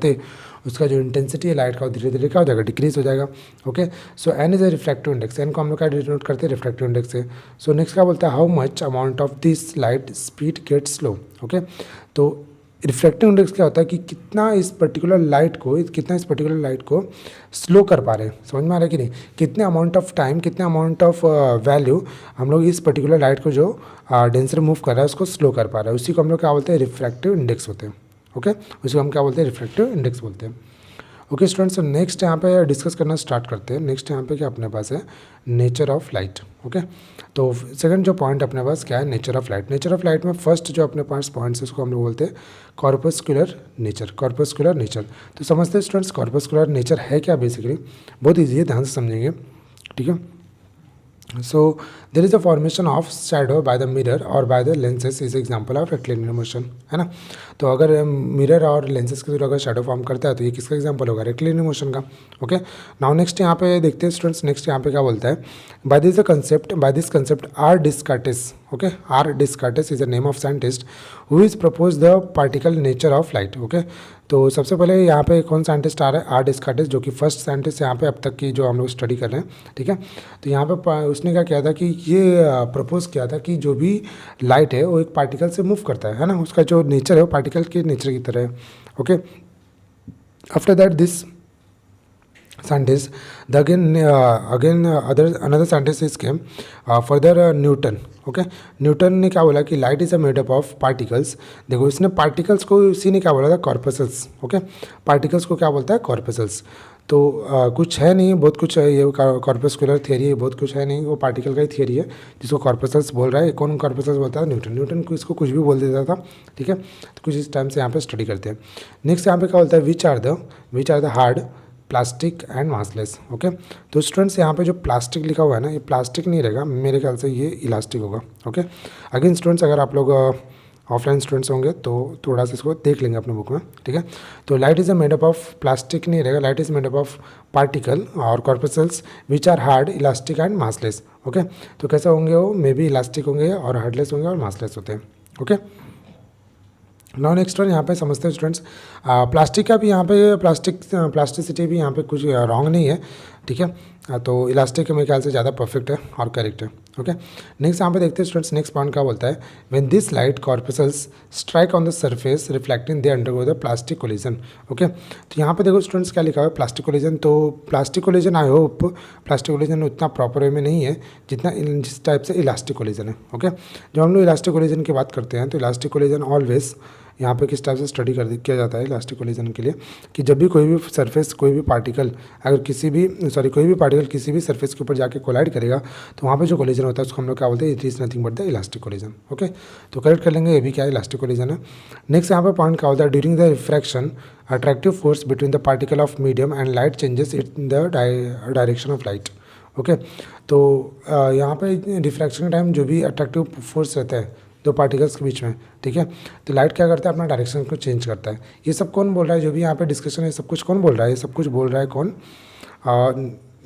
उसका जो इंटेंसिटी है लाइट का धीरे धीरे क्या हो जाएगा, डिक्रीज हो जाएगा। Okay, so N is a refractive index, N को हम लोग क्या डिनोट करते हैं, रिफ्रैक्टिव इंडेक्स से। सो नेक्स्ट क्या बोलता है, how much amount of this light speed get slow. Okay, तो रिफ्रैक्टिव इंडेक्स क्या होता है कि कितना इस पर्टिकुलर लाइट को स्लो कर पा रहे हैं, समझ में आ रहा है कि नहीं, कितने अमाउंट ऑफ टाइम, कितने अमाउंट ऑफ वैल्यू हम लोग इस पर्टिकुलर लाइट को जो डेंसर मूव कर रहा है उसको स्लो कर पा रहा है, उसी को हम लोग क्या बोलते हैं, रिफ्रैक्टिव इंडेक्स होते हैं। ओके, उसको हम क्या बोलते हैं, रिफ्रैक्टिव इंडेक्स बोलते हैं। ओके स्टूडेंट्स, नेक्स्ट यहाँ पे डिस्कस करना स्टार्ट करते हैं। नेक्स्ट यहाँ पे क्या अपने पास है, नेचर ऑफ लाइट। ओके, तो सेकंड जो पॉइंट अपने पास क्या है, nature of light. Nature of light में फर्स्ट जो अपने पास पॉइंट्स है उसको हम लोग बोलते हैं कॉर्पस्कुलर नेचर। कॉर्पस्कुलर नेचर तो समझते हैं स्टूडेंट्स, कॉर्पस्कुलर नेचर है क्या, बेसिकली बहुत ईजी है, ध्यान से समझेंगे, ठीक है। So there is a formation of shadow by the mirror or by the lenses is example of rectilinear motion, है ना। तो अगर मिरर और लेंसेज के थ्रू अगर शेडो फॉर्म करता है तो ये किसका एग्जांपल होगा, रेक्टिलिनियर मोशन का। ओके, नाउ नेक्स्ट यहाँ पे देखते हैं स्टूडेंट्स, नेक्स्ट यहाँ पे क्या बोलता है, by this concept R Descartes, okay, R Descartes is the name of scientist who is propose the particle nature of light. Okay, तो सबसे पहले यहाँ पे कौन साइंटिस्ट आ रहा है, आर डिस्कार्टिस, जो कि फर्स्ट साइंटिस्ट यहाँ पे अब तक की जो हम लोग स्टडी कर रहे हैं, ठीक है। तो यहाँ पे उसने क्या किया था कि ये प्रपोज किया था कि जो भी लाइट है वो एक पार्टिकल से मूव करता है ना, उसका जो नेचर है वो पार्टिकल के नेचर की तरह है। Okay, after that this scientists, the again another scientist is came, further Newton. Okay, Newton ने क्या बोला कि light is a made up of particles. देखो इसने पार्टिकल्स को, इसी ने क्या बोला था, कॉर्पसल्स। ओके, पार्टिकल्स को क्या बोलता है, कॉर्पसल्स। तो कुछ है नहीं, बहुत कुछ है, ये कॉर्पस्कुलर थियरी है, बहुत कुछ है नहीं, वो पार्टिकल का ही थियरी है जिसको कॉर्पसल्स बोल रहा है। कौन कॉर्पसल्स बोलता है, न्यूटन। न्यूटन को इसको कुछ भी बोल देता था, ठीक है। तो कुछ इस टाइम से यहाँ पे स्टडी करते हैं। नेक्स्ट यहाँ पे क्या बोलता है, which are the hard, plastic and massless. Okay, तो स्टूडेंट्स यहाँ पे जो प्लास्टिक लिखा हुआ है ना, ये प्लास्टिक नहीं रहेगा, मेरे ख्याल से ये इलास्टिक होगा। ओके, अगेन स्टूडेंट्स अगर आप लोग ऑफलाइन स्टूडेंट्स होंगे तो थोड़ा सा इसको देख लेंगे अपने बुक में, ठीक है। तो light is a made up of, plastic नहीं रहेगा, light is made up of particle और corpuscles which are hard, elastic and massless. Okay, तो कैसे होंगे वो, मे बी इलास्टिक होंगे और हार्डलेस होंगे और मासलेस होते हैं। ओके, नाउ नेक्स्ट वन यहाँ पे समझते हैं स्टूडेंट्स, प्लास्टिक का भी यहाँ पे प्लास्टिसिटी भी यहाँ पे कुछ रॉन्ग नहीं है, ठीक है। तो इलास्टिक मेरे ख्याल से ज़्यादा परफेक्ट है और करेक्ट है। ओके, नेक्स्ट यहाँ पे देखते हैं स्टूडेंट्स, नेक्स्ट पॉइंट क्या बोलता है, when this light corpuscles strike on the surface reflecting they undergo the plastic collision. Okay, तो यहाँ पे देखो स्टूडेंट्स क्या लिखा हुआ है, प्लास्टिक कोलिजन। तो plastic collision I hope plastic collision उतना प्रॉपर वे में नहीं है जितना जिस टाइप से इलास्टिक कोलिजन है। ओके, जब हम लोग इलास्टिक कोलिजन की बात करते हैं तो इलास्टिक कोलिजन ऑलवेज यहाँ पे किस टाइप से स्टडी किया जाता है इलास्टिक कोलिजन के लिए, कि जब भी कोई भी सरफेस, कोई भी पार्टिकल अगर कोई भी पार्टिकल किसी भी सरफेस के ऊपर जाके कोलाइड करेगा तो वहाँ पे जो कोलिजन होता है उसको हम लोग क्या बोलते हैं, it is nothing but the elastic collision. Okay, तो करेक्ट कर लेंगे, ये भी क्या इलास्टिक कोलिजन है। नेक्स्ट यहाँ पे पॉइंट क्या होता है, during the refraction attractive force between the particle of medium and light changes in the direction of light. Okay, तो यहाँ पे रिफ्रैक्शन के टाइम जो भी अट्रैक्टिव फोर्स रहता है दो पार्टिकल्स के बीच में, ठीक है, तो लाइट क्या करता है, अपना डायरेक्शन को चेंज करता है। ये सब कौन बोल रहा है, जो भी यहाँ पे डिस्कशन है, सब कुछ कौन बोल रहा है, ये सब कुछ बोल रहा है कौन,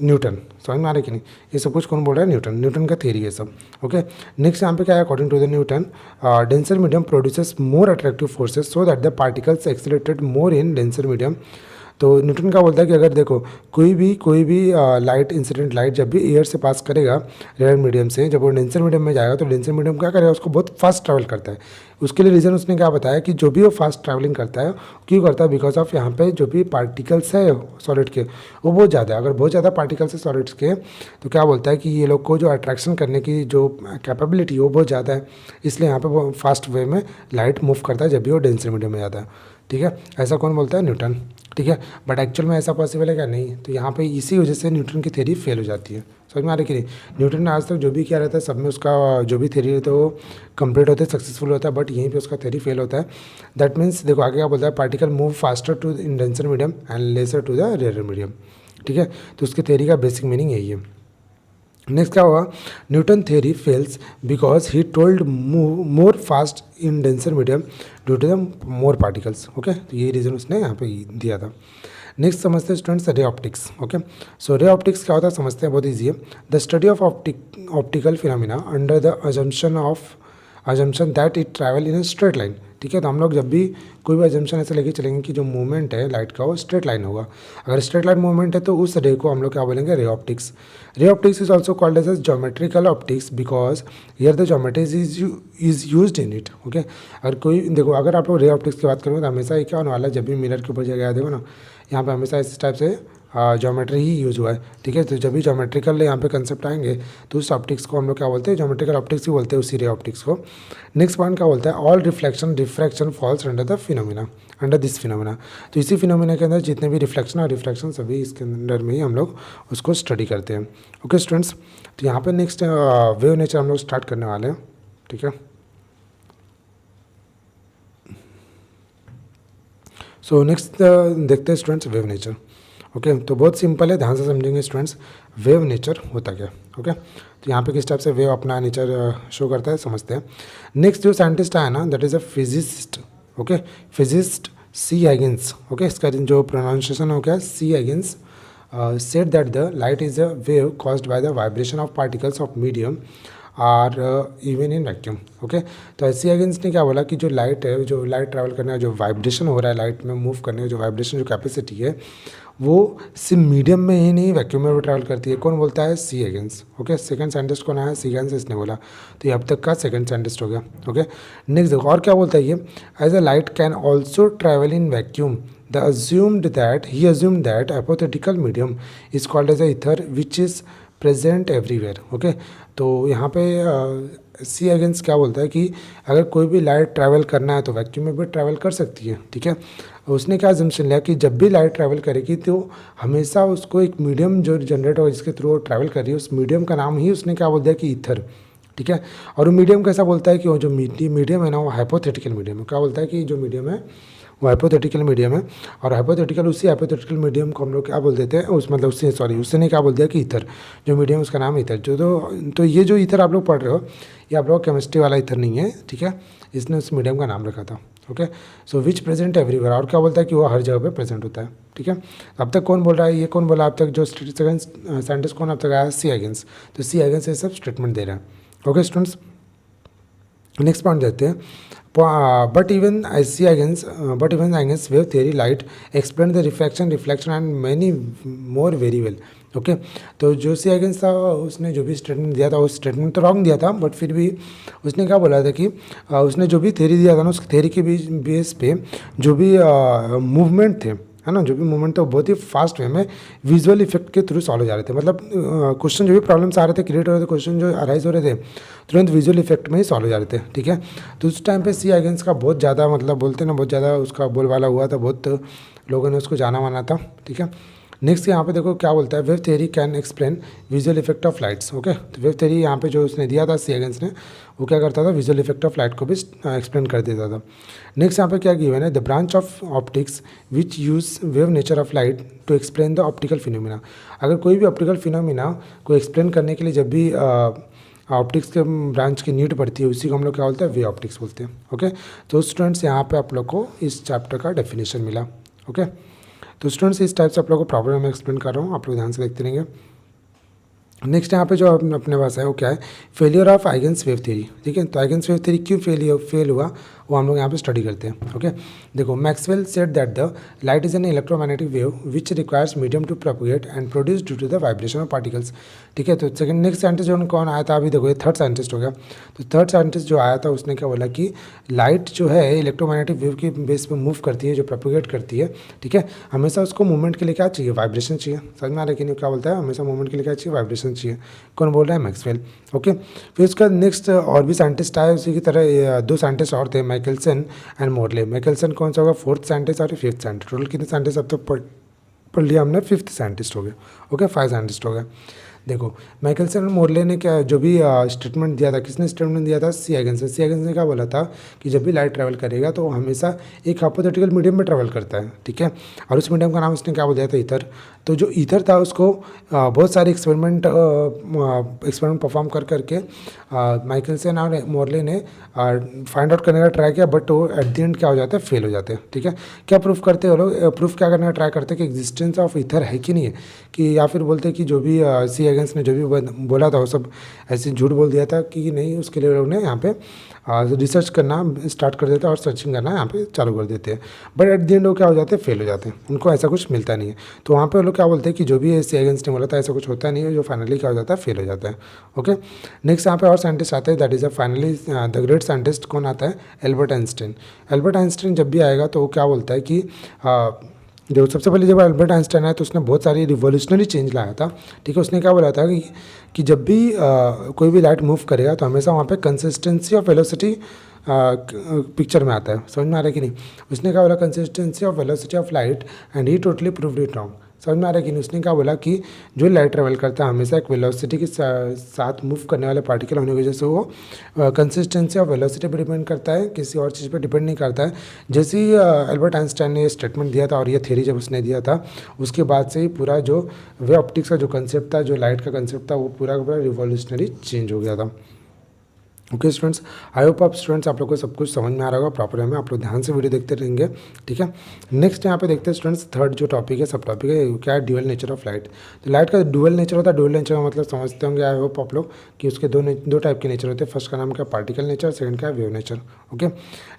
न्यूटन। समझ में आ रहा है कि नहीं, ये सब कुछ कौन बोल रहा है, न्यूटन का थियरी है सब। ओके, नेक्स्ट यहाँ पे क्या है, according to the Newton denser medium produces more attractive forces so that the particles accelerated more in denser medium. तो न्यूटन का बोलता है कि अगर देखो कोई भी लाइट, इंसिडेंट लाइट जब भी एयर से पास करेगा रेयर मीडियम से, जब वो डेंसर मीडियम में जाएगा तो डेंसर मीडियम क्या करेगा, उसको बहुत फास्ट ट्रैवल करता है। उसके लिए रीज़न उसने क्या बताया कि जो भी वो फास्ट ट्रैवलिंग करता है, क्यों करता है, बिकॉज ऑफ यहाँ पे जो भी पार्टिकल्स है सॉलिड के वो बहुत ज़्यादा है। अगर बहुत ज़्यादा पार्टिकल्स है सॉलिड्स के तो क्या बोलता है कि ये लोग को जो अट्रैक्शन करने की जो कैपेबिलिटी वो बहुत ज़्यादा है, इसलिए यहाँ पे वो फास्ट वे में लाइट मूव करता है जब भी वो डेंसर मीडियम में जाता है। ठीक है, ऐसा कौन बोलता है, न्यूटन। ठीक है, बट एक्चुअल में ऐसा पॉसिबल है क्या, नहीं। तो यहाँ पे इसी वजह से न्यूटन की थ्योरी फेल हो जाती है। समझ में आ रही कि नहीं, न्यूटन ने आज तक जो भी किया रहता है सब में उसका जो भी थ्योरी रहता है वो कंप्लीट होता है, सक्सेसफुल होता है, बट यहीं पे उसका थ्योरी फेल होता है। दैट मीन्स देखो आगे क्या बोलता है, particle move faster to in denser medium and lesser to the rare medium. ठीक है, तो उसकी थ्योरी का बेसिक मीनिंग यही है। नेक्स्ट क्या होगा, Newton theory fails because he told move more fast in denser medium due to the more particles. Okay, तो ये रीज़न उसने यहाँ पे दिया था। नेक्स्ट समझते हैं स्टूडेंट्स रे ऑप्टिक्स। ओके, सो रे ऑप्टिक्स क्या होता है समझते हैं, बहुत ईजी है। The study of optical phenomena under the assumption that it travel in a straight line. ठीक है, तो हम लोग जब भी कोई भी अजम्पशन ऐसे लेके चलेंगे कि जो मूवमेंट है लाइट का वो स्ट्रेट लाइन होगा। अगर स्ट्रेट लाइन मूवमेंट है तो उस रे को हम लोग क्या बोलेंगे, ray optics. Ray optics is also called as geometrical optics because here the geometry is used in it. Okay, अगर कोई देखो, अगर आप लोग रे ऑप्टिक्स की बात करोगे तो हमेशा ये क्या होने वाला है, जब भी मिरर के ऊपर जगह देखो ना, यहाँ पे हमेशा इस टाइप से ज्योमेट्री ही यूज हुआ है। ठीक है, तो जब भी ज्योमेट्रिकल यहाँ पे कंसेप्ट आएंगे तो उस ऑप्टिक्स को हम लोग क्या बोलते हैं, ज्योमेट्रिकल ऑप्टिक्स ही बोलते हैं, उसी रे ऑप्टिक्स को। नेक्स्ट पॉइंट क्या बोलता है, all refraction falls under the phenomena, under this phenomena. तो इसी फिनोमिना के अंदर जितने भी रिफ्लेक्शन और रिफ्रैक्शन सभी इसके अंदर में ही हम लोग उसको स्टडी करते हैं। ओके स्टूडेंट्स, तो यहाँ पे नेक्स्ट वेव नेचर हम लोग स्टार्ट करने वाले हैं। ठीक है, सो नेक्स्ट देखते हैं स्टूडेंट्स वेव नेचर। ओके, तो बहुत सिंपल है, ध्यान से समझेंगे स्टूडेंट्स। वेव नेचर होता क्या, ओके, तो यहाँ पे किस टाइप से वेव अपना नेचर शो करता है समझते हैं। नेक्स्ट जो साइंटिस्ट आया ना, that is a physicist, okay, physicist C Huygens, okay, इसका जो प्रोनाउंसिएशन हो गया C Huygens, said that the light is a wave caused by the vibration of particles of medium और इवन इन वैक्यूम, ओके। तो ऐसी अगेंस्ट ने क्या बोला कि जो लाइट है, जो लाइट ट्रैवल करने का जो वाइब्रेशन हो रहा है, लाइट में मूव करने का जो वाइब्रेशन जो कैपेसिटी है, वो सिर्फ मीडियम में ही नहीं वैक्यूम में भी ट्रैवल करती है। कौन बोलता है? सी अगेंस, ओके। सेकंड साइंटिस्ट कौन आया? सी अगेंस, इसने बोला। तो ये अब तक का सेकंड साइंटिस्ट हो गया, ओके। नेक्स्ट देखो और क्या बोलता है ये, as a light can also travel in vacuum he assumed that hypothetical medium is called as a ether which is present everywhere, okay। तो यहाँ पे सी अगेंस्ट क्या बोलता है कि अगर कोई भी लाइट ट्रैवल करना है तो वैक्यूम में भी ट्रैवल कर सकती है, ठीक है। उसने क्या अजम्पशन लिया कि जब भी लाइट ट्रैवल करेगी तो हमेशा उसको एक मीडियम जो जनरेट हो जिसके थ्रू वो ट्रैवल कर रही है, उस मीडियम का नाम ही उसने क्या बोल दिया कि ईथर, ठीक है। और वो मीडियम कैसा बोलता है कि वो जो मीडियम है ना, वो हाइपोथेटिकल मीडियम है। क्या बोलता है कि जो मीडियम है वो हाइपोथेटिकल मीडियम है, और हाइपोथेटिकल उसी हाइपोथेटिकल मीडियम को हम लोग क्या बोल देते हैं, उस मतलब उसने क्या बोल दिया कि ईथर, जो मीडियम उसका नाम ईथर। तो ये जो ईथर आप लोग पढ़ रहे हो, ये आप लोग केमिस्ट्री वाला ईथर नहीं है, ठीक है। इसने उस मीडियम का नाम रखा था, ओके। सो विच प्रेजेंट एवरीवेयर, और क्या बोलता है कि वो हर जगह पे प्रेजेंट होता है, ठीक है। अब तक कौन बोल रहा है? ये कौन बोला अब तक? जो सेकंड साइंटिस्ट कौन अब तक आया? सी अगेंस। तो सी अगेंस ये सब स्टेटमेंट दे रहा है, ओके स्टूडेंट्स। नेक्स्ट पॉइंट देते हैं। But even against wave theory, light explained the reflection and many more very well, okay. तो जो सी अगेंस्ट था उसने जो भी स्टेटमेंट दिया था, उस स्टेटमेंट तो रॉन्ग दिया था, बट फिर भी उसने क्या बोला था कि उसने जो भी थ्योरी दिया था ना, उस थ्योरी के बेस पे जो भी मूवमेंट थे, है ना, जो भी मूवमेंट थे वो बहुत ही फास्ट वे में विजुअल इफेक्ट के थ्रू सॉल्व हो जा रहे थे। मतलब क्वेश्चन जो भी प्रॉब्लम्स आ रहे थे, क्रिएट हो रहे थे, क्वेश्चन जो अराइज हो रहे थे, तुरंत विजुअल इफेक्ट में ही सॉल्व हो जा रहे थे, ठीक है। तो उस टाइम पे सी अगेंस्ट का बहुत ज़्यादा मतलब बोलते ना, बहुत ज़्यादा उसका बोलबाला हुआ था, बहुत लोगों ने उसको जाना माना था, ठीक है। नेक्स्ट यहाँ पे देखो क्या बोलता है, wave theory can explain visual effect of lights, okay. तो वेव थ्योरी यहाँ पे जो उसने दिया था सी अगेंस्ट ने, वो क्या करता था, विजुअल इफेक्ट ऑफ लाइट को भी एक्सप्लेन कर देता था। नेक्स्ट यहाँ पे क्या गिवन है, the branch of optics which use wave nature of light to explain the optical phenomena. अगर कोई भी ऑप्टिकल फिनोमिना को एक्सप्लेन करने के लिए जब भी ऑप्टिक्स के ब्रांच की नीड पड़ती है, उसी को हम लोग क्या बोलते हैं, वे ऑप्टिक्स बोलते हैं, ओके। तो स्टूडेंट्स यहाँ पे आप लोग को इस चैप्टर का डेफिनेशन मिला, ओके। तो स्टूडेंट्स इस टाइप से आप लोग को प्रॉब्लम में एक्सप्लेन कर रहा हूँ, आप लोग ध्यान से देखते रहेंगे। नेक्स्ट यहाँ पे जो अपने पास है वो क्या है, फेलियर ऑफ आइगन्स वेव थ्योरी, ठीक है। तो आइगन्स वेव थ्योरी क्यों फेल हुआ वो हम लोग यहाँ पे स्टडी करते हैं, ओके। देखो Maxwell said that the light is an electromagnetic wave which requires medium to propagate and produce due to the vibration of particles, ठीक है। तो सेकंड नेक्स्ट साइंटिस्ट जो कौन आया था, अभी देखो ये थर्ड साइंटिस्ट हो गया। तो थर्ड साइंटिस्ट जो आया था उसने क्या बोला कि लाइट जो है इलेक्ट्रोमैग्नेटिक वेव के बेस पे मूव करती है, जो प्रोपोगेट करती है, ठीक है। हमेशा उसको मूवमेंट के लिए क्या चाहिए, वाइब्रेशन चाहिए। समझ में आ रहा है कि नहीं? क्या बोलता है, हमेशा मूवमेंट के लिए क्या चाहिए, वाइब्रेशन चाहिए। कौन बोल रहा है? Maxwell, okay. फिर उसका नेक्स्ट और भी साइंटिस्ट आए, उसी की तरह दो साइंटिस्ट और थे, माइकलसन एंड मोरले। माइकलसन कौन सा होगा, फोर्थ साइंटिस्ट, और फिफ्थ साइंटिस्ट। टोटल कितने साइंटिस्ट अब तक पढ़ लिया हमने, फिफ्थ साइंटिस्ट हो गया, ओके। 5 साइंटिस्ट हो गए। देखो माइकलसन और मोरले ने क्या जो भी स्टेटमेंट दिया था, किसने स्टेटमेंट दिया था? सी अगेंस। सी अगेंस ने क्या बोला था कि जब भी लाइट ट्रैवल करेगा तो हमेशा एक हाइपोथेटिकल मीडियम में ट्रैवल करता है, ठीक है। और उस मीडियम का नाम उसने क्या बोल दिया था? ईथर। तो जो ईथर था उसको बहुत सारे एक्सपेरिमेंट परफॉर्म करके माइकलसन और मोरले ने फाइंड आउट करने का ट्राई किया, बट वो एट द एंड क्या हो जाता है, फेल हो जाते हैं, ठीक है। क्या प्रूफ करते हो लोग? प्रूफ क्या करने का ट्राई करते हैं कि एग्जिस्टेंस ऑफ ईथर है कि नहीं है, कि या फिर बोलते हैं कि जो भी सी अगेंस्ट ने जो भी बोला था वो सब ऐसे झूठ बोल दिया था कि नहीं। उसके लिए लोग ने यहाँ पे रिसर्च करना स्टार्ट कर देते हैं और सर्चिंग करना यहाँ पे चालू कर देते हैं, बट एट द एंड वो क्या हो जाते हैं, फेल हो जाते हैं, उनको ऐसा कुछ मिलता नहीं है। तो वहाँ पे लोग क्या बोलते हैं कि जो भी सी अगेंस्ट ने बोला था ऐसा कुछ होता नहीं है, जो फाइनली क्या हो जाता है, फेल हो जाता है, ओके। नेक्स्ट यहाँ पे और साइंटिस्ट आते हैं, that is a finally the great scientist कौन आता है? Albert Einstein. एल्बर्ट आइंस्टाइन जब भी आएगा तो वो क्या बोलता है कि जो सबसे पहले जब एल्बर्ट आइंस्टाइन आया तो उसने बहुत सारी रिवोल्यूशनरी चेंज लाया था, ठीक है। उसने क्या बोला था कि जब भी कोई भी लाइट मूव करेगा तो हमेशा वहाँ पे कंसिस्टेंसी ऑफ वेलोसिटी पिक्चर में आता है। समझ में आ रहा है कि नहीं? उसने क्या बोला? Consistency of velocity of light, and he totally proved it wrong. समझ में आ रहा है कि नहीं। उसने क्या बोला कि जो लाइट ट्रेवल करता है हमेशा एक वेलोसिटी के साथ मूव करने वाले पार्टिकल होने की वजह से वो कंसिस्टेंसी ऑफ वेलोसिटी पर डिपेंड करता है, किसी और चीज़ पर डिपेंड नहीं करता है। जैसे ही एल्बर्ट आइंस्टाइन ने ये स्टेटमेंट दिया था और ये थ्योरी जब उसने दिया था, उसके बाद से ही पूरा जो वे ऑप्टिक्स का जो कंसेप्ट था, जो लाइट का कंसेप्ट था, वो पूरा का पूरा रिवॉल्यूशनरी चेंज हो गया था। ओके स्टूडेंट्स, आई होप आप स्टूडेंट्स आप लोग को सब कुछ समझ में आ रहा होगा प्रॉपर में, आप लोग ध्यान से वीडियो देखते रहेंगे, ठीक है। नेक्स्ट यहाँ पे देखते हैं स्टूडेंट्स, थर्ड जो टॉपिक है, सब टॉपिक है क्या है, ड्यूअल नेचर ऑफ लाइट। तो लाइट का ड्यूअल नेचर होता है, ड्यूअल नेचर का मतलब समझते होंगे आई होप आप लोग कि उसके दो टाइप के नेचर होते हैं। फर्स्ट का नाम क्या है पार्टिकल नेचर, सेकंड का है वेव नेचर। ओके,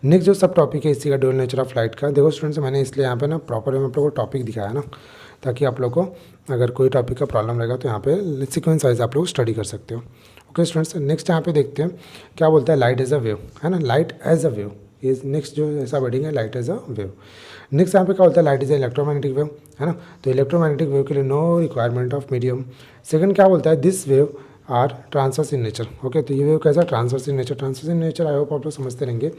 नेक्स्ट जो सब टॉपिक है इसी का ड्यूअल नेचर ऑफ लाइट का। देखो स्टूडेंट्स, मैंने इसलिए यहाँ पे ना प्रॉपर में आप लोग को टॉपिक दिखाया ना, ताकि आप लोग को अगर कोई टॉपिक का प्रॉब्लम रहेगा तो यहाँ पे सीक्वेंस वाइज आप लोग स्टडी कर सकते हो। ओके स्टूडेंट्स, नेक्स्ट यहाँ पे देखते हैं क्या बोलता है, लाइट एज अ वेव, है ना, light as a wave is next जो ऐसा वर्डिंग है, light as a wave. Next यहाँ पे क्या बोलता है, लाइट इज इलेक्ट्रोमैग्नेटिक वेव, है ना, तो इलेक्ट्रोमैग्नेटिक वेव के लिए no requirement of medium. Second क्या बोलता है, this wave are transverse in nature. Okay, तो ये वेव कैसा transverse in nature, transverse in nature I hope आप लोग समझते रहेंगे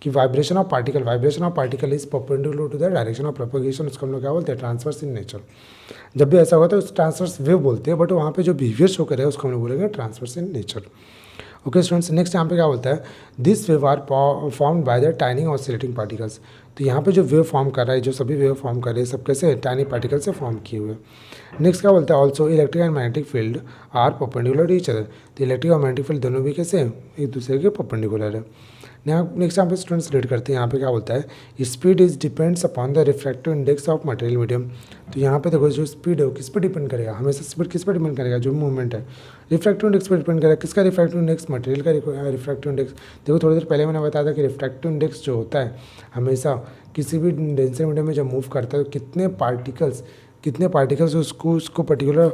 कि vibration of particle is perpendicular to the direction of propagation, उसको हम लोग क्या बोलते हैं, ट्रांसवर्स इन नेचर। जब भी ऐसा होता है उस ट्रांसवर्स वेव बोलते हैं, बट वहाँ पे जो बिहेवियर शो करे उसको हम लोग बोलेंगे transverse in nature. Okay students, next यहाँ पे क्या बोलता है, this wave are formed by the tiny oscillating particles. तो यहाँ पे जो वेव फॉर्म कर रहा है, जो सभी वेव फॉर्म कर रहे हैं, सब कैसे टाइनी पार्टिकल से फॉर्म किए हुए। नेक्स्ट क्या बोलता है, also electric and magnetic field are perpendicular to each other. तो इलेक्ट्रिक और मैग्नेटिक फील्ड दोनों भी कैसे एक दूसरे के परपेंडिकुलर है। नेक्स्ट यहाँ पे स्टूडेंट्स रीड करते हैं, यहाँ पे क्या बोलता है, speed is depends upon the refractive index of material medium. तो यहाँ पे देखो जो स्पीड है वो किस पे डिपेंड करेगा, हमेशा स्पीड किस पे डिपेंड करेगा, जो मूवमेंट है रिफ्रैक्टिव इंडेक्स पे डिपेंड करेगा। किसका रिफ्रैक्टिव इंडेक्स, मटेरियल का रिफ्रैक्टिव इंडेक्स। देखो थोड़ी देर पहले मैंने बताया था कि रिफ्रैक्टिव इंडेक्स जो होता है हमेशा किसी भी डेंसर मीडियम में जब मूव करता है तो कितने पार्टिकल्स उसको पर्टिकुलर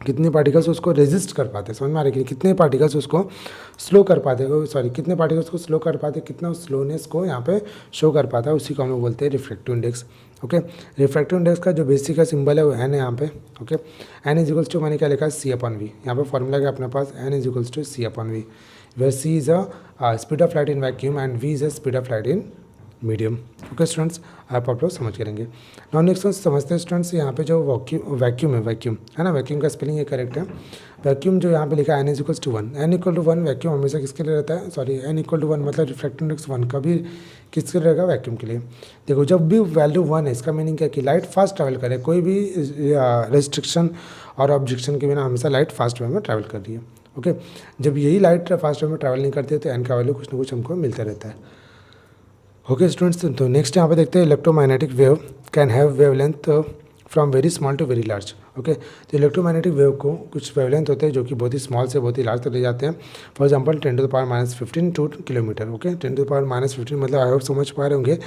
कितने पार्टिकल्स उसको रेजिस्ट कर पाते हैं, समझ में आ रहा है कि कितने पार्टिकल्स उसको स्लो कर पाते हैं, सॉरी कितने पार्टिकल्स को स्लो कर पाते हैं, कितना स्लोनेस को यहाँ पे शो कर पाता है, उसी को हम लोग बोलते हैं refractive index. Okay, refractive index का जो बेसिक का सिंबल है वो एन है यहाँ पे। Okay, N is equals to मैंने क्या लिखा है, सी अपॉन वी। यहाँ पे फॉर्मूला है अपने पास, n is equals to c upon v, where c is a speed of light in vacuum and v is a speed of light in medium. Okay students, आप लोग समझ करेंगे। नाउ नेक्स्ट समझते हैं स्टूडेंट्स, यहाँ पे जो वैक्यूम है ना, वैक्यूम का स्पेलिंग ये करेक्ट है। वैक्यूम जो यहाँ पे लिखा है N is equals to one, N equal to one vacuum हमेशा किसके लिए रहता है, sorry N equal to one मतलब रिफ्रैक्टिव इंडेक्स वन का भी किसके लिए रहेगा, वैक्यूम के लिए। देखो जब भी वैल्यू वन है इसका मीनिंग क्या है कि लाइट फास्ट ट्रैवल करे, कोई भी रेस्ट्रिक्शन और ऑब्जेक्शन के बिना हमेशा लाइट फास्ट वे में ट्रैवल कर रही है। ओके, जब यही लाइट फास्ट वे में ट्रैवल नहीं करती है तो एन का वैल्यू कुछ ना कुछ हमको मिलता रहता है। ओके स्टूडेंट्स, तो नेक्स्ट यहाँ पे देखते हैं, electromagnetic wave can have wavelength from very small to very large. Okay, तो इलेक्ट्रोमैग्नेटिक वेव को कुछ वेवलेंथ होते हैं जो कि बहुत ही स्मॉल से बहुत ही लार्ज तक ले जाते हैं। For example 10⁻⁻15 two kilometre. Okay, 10⁻⁻15 मतलब आई होप समझ पा रहे होंगे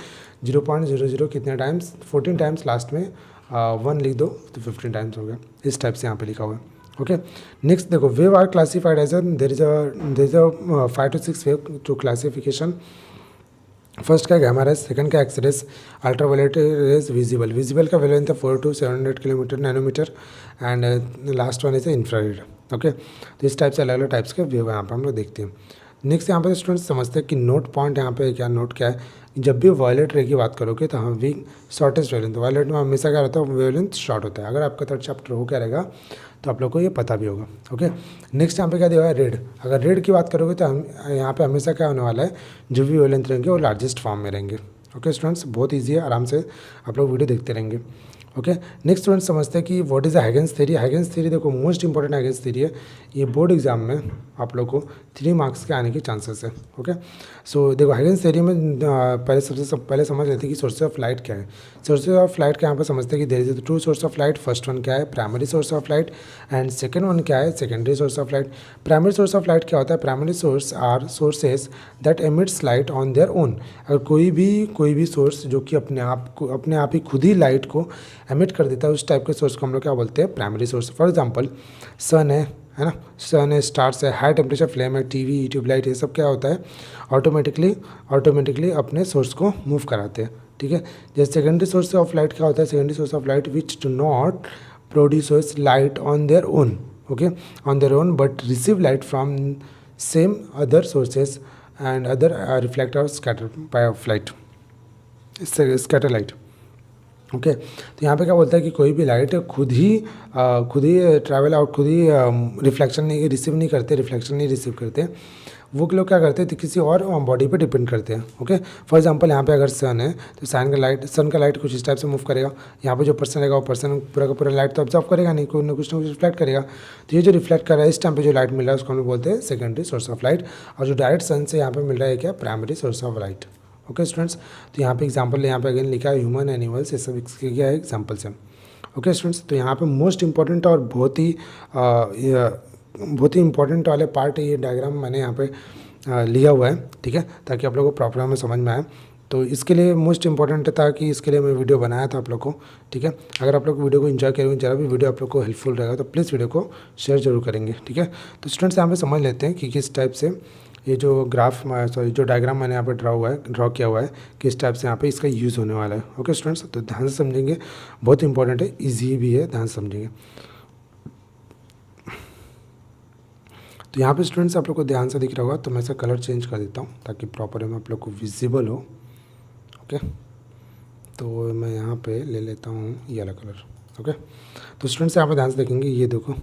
0.00 कितने टाइम्स, 14 टाइम्स लास्ट में 1 लिख दो तो 15 टाइम्स हो गया, इस टाइप से यहाँ पे लिखा हुआ है। ओके, नेक्स्ट देखो, wave are classified as there is a 5 to 6 wave to classification. First का गैमा रेस, सेकंड का X rays, ultraviolet rays, visible का वेवलेंथ है 4 to 700 kilometre nanometre and last one is infrared. Okay, तो इस टाइप से अलग अलग टाइप्स के वेव यहाँ पर हम लोग देखते हैं। नेक्स्ट यहाँ पे स्टूडेंट्स समझते हैं कि नोट पॉइंट यहाँ पे क्या नोट क्या है, जब भी वायलेट रे की बात करोगे तो हम भी शॉर्टेस्ट वेवलेंथ, वायलेट में हमेशा क्या रहता है, वेवलेंथ शॉर्ट होता है। अगर आपका थर्ड चैप्टर हो क्या रहेगा तो आप लोग को ये पता भी होगा। ओके, नेक्स्ट यहाँ पे क्या दिया है, रेड। अगर रेड की बात करोगे तो हम यहाँ पे हमेशा क्या होने वाला है, जो भी वेवलेंथ रहेंगे वो लार्जेस्ट फॉर्म में रहेंगे। ओके स्टूडेंट्स, बहुत ईजी है, आराम से आप लोग वीडियो देखते रहेंगे। ओके, नेक्स्ट स्टूडेंट समझते हैं कि what is the Huygens theory. Huygens theory देखो मोस्ट इंपॉर्टेंट हाइगेंस थ्योरी है, ये बोर्ड एग्जाम में आप लोग को 3 मार्क्स के आने के चांसेस है। ओके, सो देखो हाइगेंस थ्योरी में पहले समझ लेते हैं कि सोर्सेज ऑफ लाइट क्या है। सोर्सेज ऑफ लाइट के यहाँ पर समझते हैं कि there is 2 source of light. First one क्या है, primary source of light, and second one क्या है, secondary source of light. Primary source of light क्या होता है, primary source are sources that emits light on their own. अगर कोई भी सोर्स जो कि अपने आप ही खुद ही लाइट को एमिट कर देता है, उस टाइप के सोर्स को हम लोग क्या बोलते हैं, प्राइमरी सोर्स। फॉर एग्जांपल सन है ना, सन है, स्टार्स है, हाई टेम्परेचर फ्लेम है, टीवी, ट्यूबलाइट, ये सब क्या होता है, ऑटोमेटिकली अपने सोर्स को मूव कराते हैं। ठीक है, जैसे सेकेंडरी सोर्स ऑफ लाइट क्या होता है, secondary source of light which do not produce light on their own, okay, on their own but receive light from same other sources and other reflect और scatter of light, scatter light. Okay तो यहाँ पे क्या बोलता है कि कोई भी लाइट खुद ही ट्रैवल आउट, खुद ही रिफ्लेक्शन नहीं रिसीव नहीं करते, रिफ्लेक्शन नहीं रिसीव करते। वो लोग क्या करते हैं तो किसी और बॉडी पे डिपेंड करते हैं। ओके फॉर एग्जांपल यहाँ पे अगर सन है तो सन का लाइट कुछ इस टाइप से मूव करेगा। यहाँ पे जो पर्सन रहेगा वो पर्सन पूरा का पूरा लाइट तो ऑब्जर्व करेगा नहीं, कोई ना कुछ रिफ्लेक्ट करेगा। तो ये जो रिफ्लेक्ट कर रहा है इस टाइम पे जो लाइट मिल रहा है उसको हम लोग बोलते हैं सेकेंडरी सोर्स ऑफ लाइट। और जो डायरेक्ट सन से यहाँ पे मिल रहा है क्या, primary source of light. Okay students, तो यहाँ पे एग्जाम्पल यहाँ पे अगेन लिखा है ह्यूमन एनिमल्स, ये सब इसके क्या है एग्जाम्पल्स हैं। ओके स्टूडेंट्स, तो यहाँ पे मोस्ट इंपॉर्टेंट और बहुत ही इंपॉर्टेंट वाले पार्ट ये डायग्राम मैंने यहाँ पे लिया हुआ है, ठीक है, ताकि आप लोगों को प्रॉब्लम में समझ में आए। तो इसके लिए मोस्ट इंपॉर्टेंट था कि इसके लिए मैं वीडियो बनाया था आप लोग को, ठीक है। अगर आप लोग वीडियो को एंजॉय करेंगे, जरा भी वीडियो आप लोग को हेल्पफुल रहेगा तो प्लीज़ वीडियो को शेयर जरूर करेंगे, ठीक है। तो स्टूडेंट्स यहाँ पे समझ लेते हैं कि किस टाइप से ये जो जो डायग्राम मैंने यहाँ पे ड्रॉ किया हुआ है किस टाइप से यहाँ पे इसका यूज़ होने वाला है। ओके स्टूडेंट्स, तो ध्यान से समझेंगे, बहुत इंपॉर्टेंट है, ईजी भी है, ध्यान से समझेंगे। तो यहाँ पे स्टूडेंट्स आप लोग को ध्यान से दिख रहा होगा, तो मैं इसका कलर चेंज कर देता हूँ ताकि प्रॉपर में आप लोग को विजिबल हो। ओके तो मैं यहाँ पे ले लेता हूँ ये वाला कलर। ओके तो स्टूडेंट्स यहाँ पे ध्यान से देखेंगे, ये देखो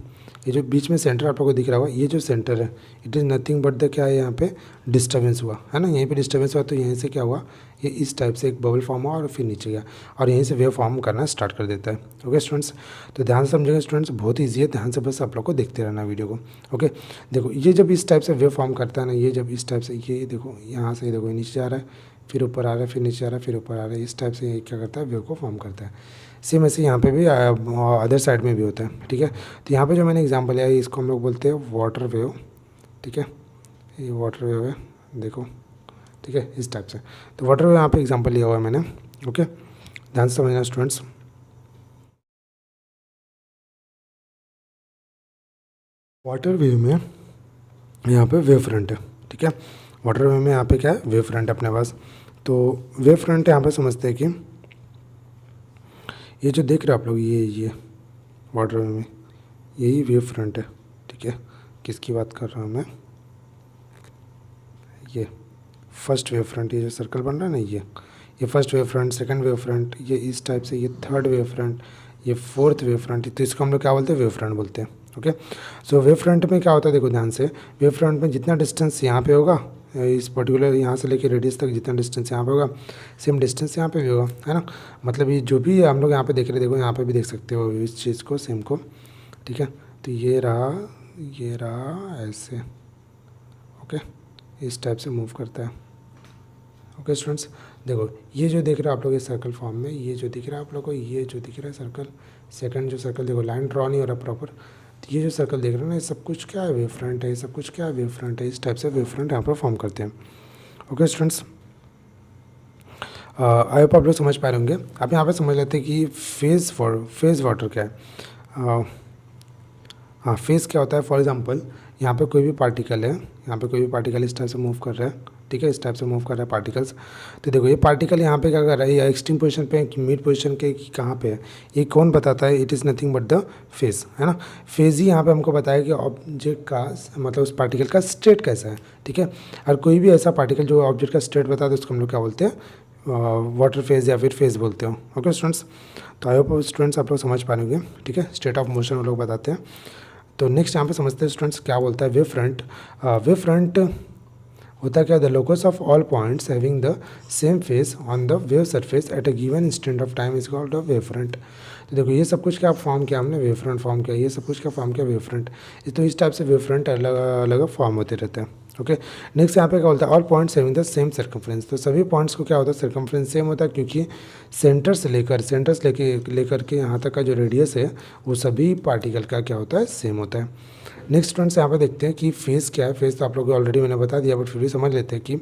ये जो बीच में सेंटर आप लोग को दिख रहा होगा, ये जो सेंटर है it is nothing but the क्या है, यहाँ पे डिस्टर्बेंस हुआ है ना, यहीं पे डिस्टर्बेंस हुआ तो यहीं से क्या हुआ, ये इस टाइप से एक बबल फॉर्म हुआ और फिर नीचे गया और यहीं से वेव फॉर्म करना स्टार्ट कर देता है। ओके स्टूडेंट्स, तो ध्यान से समझेंगे स्टूडेंट्स, बहुत ईजी है, ध्यान से बस आप लोग को देखते रहना वीडियो को। ओके देखो ये जब इस टाइप से वेव फॉर्म करता है ना, ये जब इस टाइप से, ये देखो यहाँ से देखो नीचे जा रहा है, फिर ऊपर आ रहा है, फिर नीचे आ रहा है, फिर ऊपर आ रहा है, इस टाइप से ये क्या करता है, वेव को फॉर्म करता है। सेम ऐसे यहाँ पे भी अदर साइड में भी होता है, ठीक है। तो यहाँ पे जो मैंने एग्जांपल लिया है इसको हम लोग बोलते हैं वाटर वेव, ठीक है, ये वाटर वेव है, देखो, ठीक है, इस टाइप से। तो वाटर वेव यहाँ पे एग्जांपल लिया हुआ है मैंने। ओके ध्यान से समझना स्टूडेंट्स। वाटर वेव में यहाँ पे वेव फ्रंट है, ठीक है, वाटर वेव में यहाँ पे क्या है, वेव फ्रंट है अपने पास। तो वेव फ्रंट यहाँ पे समझते हैं कि ये जो देख रहे हो आप लोग, ये वाटर वेव में यही वेव फ्रंट है, ठीक है। किसकी बात कर रहा हूँ मैं, ये फर्स्ट वेव फ्रंट, ये जो सर्कल बन रहा है ना, ये first wave front, second wave front, ये इस टाइप से, ये थर्ड वेव फ्रंट, ये फोर्थ वेव फ्रंट, तो इसको हम लोग क्या बोलते हैं, वेव फ्रंट बोलते हैं। ओके सो वेव फ्रंट में क्या होता है, देखो ध्यान से, वेव फ्रंट में जितना डिस्टेंस यहाँ पे होगा, इस पर्टिकुलर यहाँ से लेके रेडियस तक जितना डिस्टेंस यहाँ पे होगा, सेम डिस्टेंस यहाँ पे भी होगा, है ना। मतलब ये जो भी हम लोग यहाँ पे देख रहे, देखो यहाँ पे भी देख सकते हो इस चीज़ को, सेम को, ठीक है। तो ये रहा ऐसे, ओके, इस टाइप से मूव करता है। ओके स्टूडेंट्स, देखो ये जो देख रहे हो आप लोग, ये सर्कल फॉर्म में ये जो दिख रहा है आप लोग को, ये जो दिख रहा है सर्कल, सेकंड जो सर्कल, देखो लाइन ड्रॉ नहीं हो रहा प्रॉपर, तो ये जो सर्कल देख रहे हो ना, ये सब कुछ क्या है, वेव फ्रंट है, ये सब कुछ क्या है, वेव फ्रंट है, इस टाइप से वेव फ्रंट यहाँ पर फॉर्म करते हैं। ओके स्टूडेंट्स, आई होप आप लोग समझ पा रहे होंगे। अब यहाँ पे समझ लेते हैं कि फेज़ वाटर क्या है। हाँ, फेज़ क्या होता है, फॉर एग्जांपल यहाँ पे कोई भी पार्टिकल है, यहाँ पे कोई भी पार्टिकल इस टाइप से मूव कर रहा है, ठीक है, इस टाइप से मूव कर रहा है पार्टिकल्स। तो देखो ये पार्टिकल यहाँ पे क्या कर रहा है, या एक्सट्रीम पोजीशन पे, मिड पोजीशन के कहाँ पे है, ये कौन बताता है, it is nothing but the phase, है ना। फेज़ ही यहाँ पे हमको बताया कि ऑब्जेक्ट का मतलब उस पार्टिकल का स्टेट कैसा है, ठीक है। और कोई भी ऐसा पार्टिकल जो ऑब्जेक्ट का स्टेट बताता है उसको हम लोग क्या बोलते हैं, वाटर फेज़ या फिर फेज़ बोलते हो। ओके स्टूडेंट्स, तो आई होप स्टूडेंट्स आप लोग समझ पाएंगे, ठीक है। स्टेट ऑफ मोशन वो लोग बताते हैं। तो नेक्स्ट यहाँ पे समझते हैं स्टूडेंट्स क्या बोलता है वेव फ्रंट। वेव फ्रंट होता क्या, the locus of all points having the same face on the wave surface at a given instant of time is called a wave front. तो देखो ये सब कुछ क्या फॉर्म किया हमने, वेव फ्रंट फॉर्म किया, ये सब कुछ क्या फॉर्म किया, वेव फ्रंट। तो इस टाइप से वेव फ्रंट अलग अलग फॉर्म होते रहते हैं। ओके नेक्स्ट यहाँ पे क्या बोलता है, all points having the same circumference. तो सभी पॉइंट्स को क्या होता है, सर्कमफ्रेंस सेम होता है, क्योंकि सेंटर्स लेकर के यहाँ तक का जो रेडियस है वो सभी पार्टिकल का क्या होता है, सेम होता है। नेक्स्ट स्टूडेंट्स यहाँ पे देखते हैं कि फेज़ क्या है। फेज़ तो आप लोगों को ऑलरेडी मैंने बता दिया, बट फिर भी समझ लेते हैं कि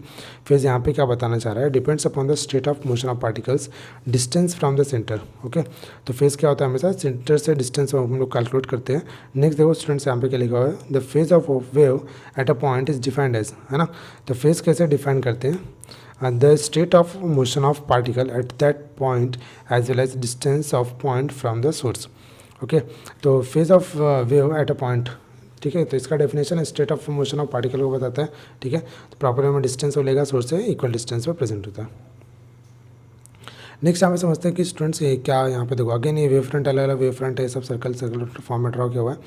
फेज़ यहाँ पे क्या बताना चाह रहा है, depends upon the state of motion of particles distance from the centre. Okay तो फेज़ क्या होता है, हमेशा सेंटर से डिस्टेंस हम लोग कैलकुलेट करते हैं। नेक्स्ट देखो स्टूडेंट्स यहाँ पे क्या लिखा हुआ है, the phase of wave at a point is defined as, है ना। तो फेज़ कैसे डिफाइन करते हैं, the state of motion of particle at that point as well as distance of point from the source. Okay तो phase of wave at a point, ठीक है, तो इसका डेफिनेशन है state of motion of particle को बताता है, ठीक है। तो प्रॉपर में डिस्टेंस वो लेगा सोर्स से इक्वल डिस्टेंस पे प्रेजेंट होता है। नेक्स्ट यहाँ पे समझते हैं कि स्टूडेंट्स ये क्या यहाँ पे देखो अगेन ये वेव फ्रंट अलग अलग वेव फ्रंट है, सब सर्कल सर्कल फॉर्म में ड्रॉ किया हुआ है।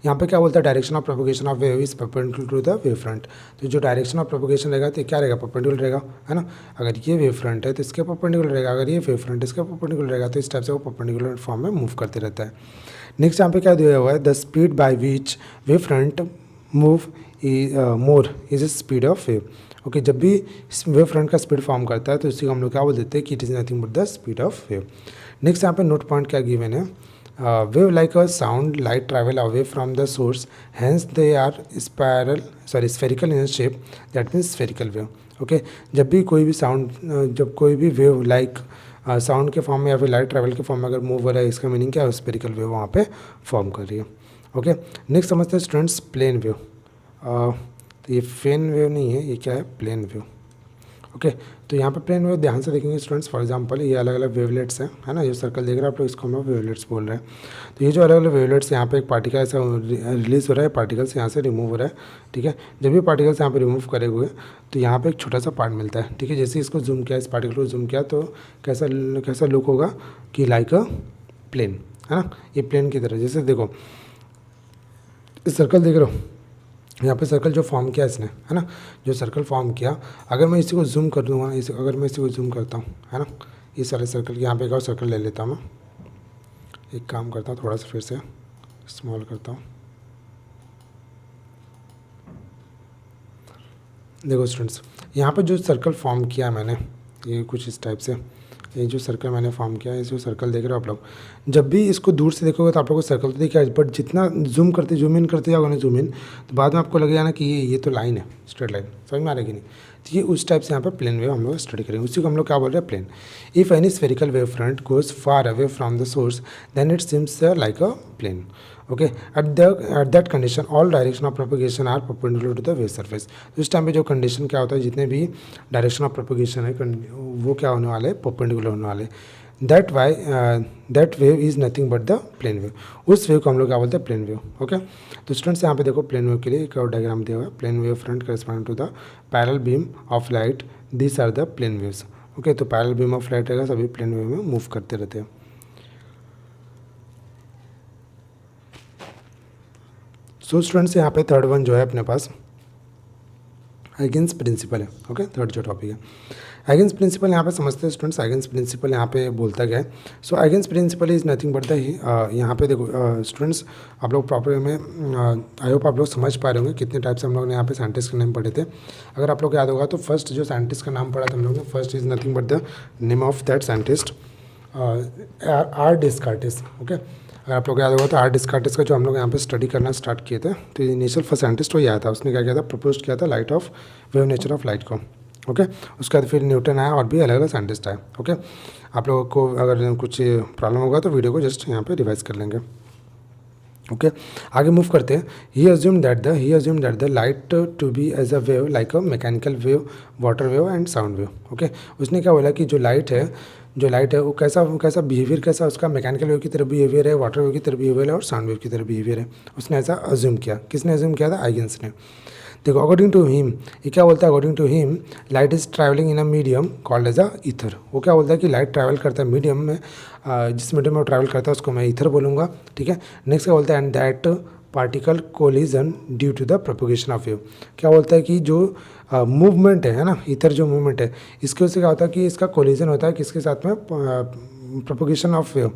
यहाँ पे क्या बोलता है direction of propagation of wave is perpendicular to the wave front. तो जो डायरेक्शन ऑफ प्रोपगेशन रहेगा तो क्या रहेगा, परपेंडिकुलर रहेगा, है ना। अगर ये वेव फ्रंट है तो इसके परपेंडिकुलर रहेगा, अगर ये वेव फ्रंट इसके परपेंडिकुलर रहेगा, तो इस टाइप से वो परपेंडिकुलर फॉर्म में मूव करते रहता है। नेक्स्ट यहाँ पे क्या दिया हुआ है, the speed by which wave front move more is the speed of wave. Okay, जब भी वेव फ्रंट का स्पीड फॉर्म करता है तो उसी को हम लोग क्या बोल देते हैं कि it is nothing but the speed of wave. Next यहाँ पे नोट पॉइंट क्या गिवन है, wave like a sound light travel away from the source, hence they are spherical in shape, that means spherical wave. Okay, जब भी कोई भी साउंड जब कोई भी वेव लाइक साउंड के फॉर्म में या फिर लाइट ट्रैवल के फॉर्म में अगर मूव हो रहा है, इसका मीनिंग क्या है, स्फेरिकल वेव वहाँ पे फॉर्म कर रही है। ओके, नेक्स्ट समझते हैं स्टूडेंट्स प्लेन वेव। तो ये फेन वेव नहीं है, ये क्या है, प्लेन वेव। ओके, तो यहाँ पे प्लेन वेव ध्यान से देखेंगे स्टूडेंट्स, फॉर एग्जांपल ये अलग अलग वेवलेट्स हैं, है ना, ये सर्कल देख रहे हैं आप लोग, इसको हम लोग वेवलेट्स बोल रहे हैं। तो ये जो अलग अलग वेवलेट्स यहाँ पे एक पार्टिकल ऐसा रिलीज हो रहा है, पार्टिकल्स यहाँ से रिमूव हो रहा है, ठीक है। जब भी पार्टिकल्स यहाँ पे रिमूव करे हुए तो यहाँ पे एक छोटा सा पार्ट मिलता है, ठीक है। जैसे इसको जूम किया, इस पार्टिकल को जूम किया तो कैसा लुक होगा कि लाइक अ प्लेन, है ना, ये प्लेन की तरह। जैसे देखो इस सर्कल देख रहे हो, यहाँ पे सर्कल जो फॉर्म किया इसने, है ना, जो सर्कल फॉर्म किया, अगर मैं इसी को जूम कर दूँगा, अगर मैं इसी को जूम करता हूँ, है ना, इस सारे सर्कल यहाँ पे एक और सर्कल ले लेता हूँ मैं, एक काम करता हूँ, थोड़ा सा फिर से स्मॉल करता हूँ। देखो स्टूडेंट्स, यहाँ पे जो सर्कल फॉर्म किया मैंने, ये कुछ इस टाइप से, ये जो सर्कल मैंने फॉर्म किया है, इस जो सर्कल देख रहे हो आप लोग, जब भी इसको दूर से देखोगे तो आप लोग को सर्कल तो दिखेगा, बट जितना जूम इन करते जाओगे ना, जूम इन, तो बाद में आपको लगेगा ना कि ये तो लाइन है, स्ट्रेट लाइन, समझ में आ रही कि नहीं। तो ये उस टाइप से यहाँ पे प्लेन वेव हम लोग स्टडी करेंगे, उसी को हम लोग क्या बोल रहे हैं, plane. If any spherical wave front goes far away from the source then it seems like a plane. Okay, at that condition all direction of propagation are perpendicular to the wave surface. तो इस टाइम पे जो कंडीशन क्या होता है, जितने भी डायरेक्शन ऑफ प्रोपगेशन है वो क्या होने वाले, परपेंडिकुलर होने वाले। That wave is nothing but the plane wave. उस वेव को हम लोग क्या बोलते हैं, प्लेन वेव। ओके, तो स्टूडेंट्स यहाँ पे देखो प्लेन वेव के लिए एक और डायग्राम दिया हुआ है, plane wave front corresponding to the parallel beam of light, this are the plane waves. Okay, तो पैरेलल बीम ऑफ लाइट रहेगा, सभी प्लेन वेव में मूव करते रहते हैं। सो स्टूडेंट्स यहाँ पे थर्ड वन जो है अपने पास हाइगेंस प्रिंसिपल है। ओके, थर्ड जो टॉपिक है हाइगेंस प्रिंसिपल, यहाँ पे समझते हैं स्टूडेंट्स। हाइगेंस प्रिंसिपल यहाँ पे बोलता गया है, so Huygens principle is nothing but the, यहाँ पे देखो स्टूडेंट्स आप लोग प्रॉपर में आई होप आप लोग समझ पा रहे होंगे कितने टाइप से हम लोग ने यहाँ पे साइंटिस्ट के नाम पढ़े थे। अगर आप लोग याद होगा तो फर्स्ट जो साइंटिस्ट का नाम पढ़ा था हम लोग ने, first is nothing but the name of that scientist are Descartes. Okay, अगर आप लोग याद होगा तो आर डिस्कार्टिस का जो हम लोग यहाँ पे स्टडी करना स्टार्ट किए थे, तो इनिशियल फर्स्ट साइंटिस्ट वही आया था। उसने क्या किया था, प्रपोज किया था light of wave nature of light को। ओके, उसके बाद फिर न्यूटन आया और भी अलग अलग साइंटिस्ट आए। ओके, आप लोगों को अगर कुछ प्रॉब्लम होगा तो वीडियो को जस्ट यहाँ पे रिवाइज कर लेंगे। ओके, आगे मूव करते हैं। He assume that the light to be as a wave like a mechanical wave, water wave and sound wave. Okay, उसने क्या बोला कि जो लाइट है वो कैसा बिहेवियर, कैसा उसका मैकेनिकल वेव की तरह बिहेवियर है, वाटर वेव की तरह बिहेवियर है और साउंड वेव की तरह बिहेवियर है। उसने ऐसा अज्यूम किया। किसने अज्यूम किया था, हाइगेंस ने। देखो अकॉर्डिंग टू हिम, ये क्या बोलता है, according to him light is travelling in a medium called as a ether. वो क्या बोलता है कि लाइट ट्रैवल करता है मीडियम में, जिस मीडियम में वो ट्रैवल करता है उसको मैं ईथर बोलूँगा। ठीक है, नेक्स्ट क्या बोलता है, and that particle collision due to the propagation of wave. क्या बोलता है कि जो मूवमेंट है ना, ईथर जो मूवमेंट है, इसके उससे क्या होता है कि इसका कोलिजन होता है किसके साथ में, प्रोपोगेशन ऑफ वेव,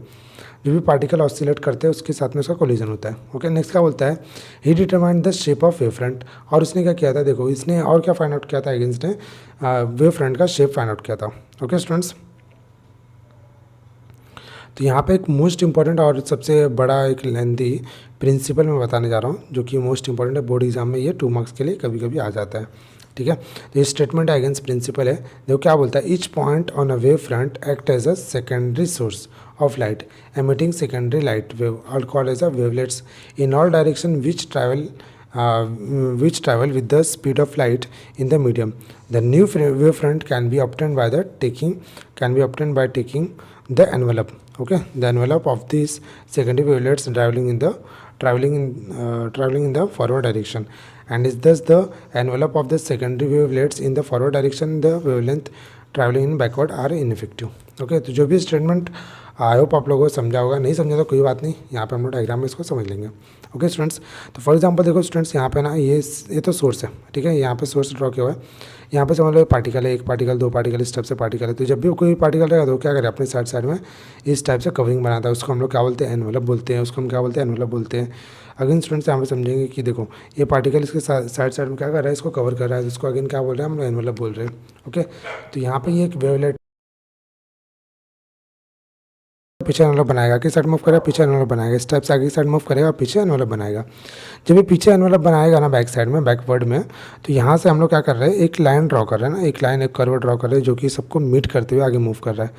जो भी पार्टिकल ऑसिलेट करते हैं उसके साथ में उसका कोलिजन होता है। ओके, नेक्स्ट क्या बोलता है, he determined the shape of wave front. और उसने क्या किया था, देखो इसने और क्या फाइंड आउट किया था, हाइगेंस ने वेव फ्रंट का शेप फाइंड आउट किया था। ओके स्टूडेंट्स, तो यहाँ पे एक मोस्ट इंपॉर्टेंट और सबसे बड़ा एक लेंथी प्रिंसिपल मैं बताने जा रहा हूँ, जो कि मोस्ट इंपॉर्टेंट है, बोर्ड एग्जाम में ये 2 मार्क्स के लिए कभी कभी आ जाता है। ठीक है, तो ये स्टेटमेंट हाइगेंस प्रिंसिपल है। देखो क्या बोलता है, each point on a wave front act as a secondary source of light emitting secondary light wave are called as a wavelets in all direction which travel with the speed of light in the medium. The new wavefront can be obtained by taking the envelope. Okay, the envelope of these secondary wavelets traveling in the forward direction, and is thus the envelope of the secondary wavelets in the forward direction. The wavelength traveling in backward are ineffective. Okay, तो जो भी स्टेटमेंट आई होप आप लोगों को समझा होगा, नहीं समझा तो कोई बात नहीं, यहाँ पे हम लोग डायग्राम में इसको समझ लेंगे। ओके स्टूडेंट्स, तो फॉर एग्जांपल देखो स्टूडेंट्स, यहाँ पे ना ये तो सोर्स है, ठीक है, यहाँ पे सोर्स ड्रॉ किया हुआ है। यहाँ पे समझ लो पार्टिकल है, एक पार्टिकल, दो पार्टिकल, इस टाइप से पार्टिकल है। तो जब भी कोई पार्टिकल रहेगा तो क्या करें, अपने साइड में इस टाइप से कवरिंग बनाता है, उसको हम लोग क्या बोलते हैं, एनवेलप बोलते हैं, उसको हम क्या बोलते हैं, एनवेलप बोलते हैं। अगेन स्टूडेंट्स यहाँ पे समझेंगे कि देखो ये पार्टिकल इसके साइड में क्या कर रहा है, इसको कवर कर रहा है, इसको अगेन क्या बोल रहे हैं हम लोग, एनवेलप बोल रहे हैं। ओके, तो यहाँ पे ये एक वेवलेट पीछे एनवेलप बनाएगा, किस साइड मूव करेगा, पीछे एनवेलप बनाएगा, इस टाइप से आगे साइड मूव करेगा, पीछे एनवेलप बनाएगा। जब ये पीछे एनवेलप बनाएगा ना बैक साइड में, बैकवर्ड में, तो यहाँ से हम लोग क्या कर रहे हैं, एक लाइन ड्रॉ कर रहे हैं ना, एक लाइन, एक कर्व ड्रॉ कर रहे हैं जो कि सबको मीट करते हुए आगे मूव कर रहा है।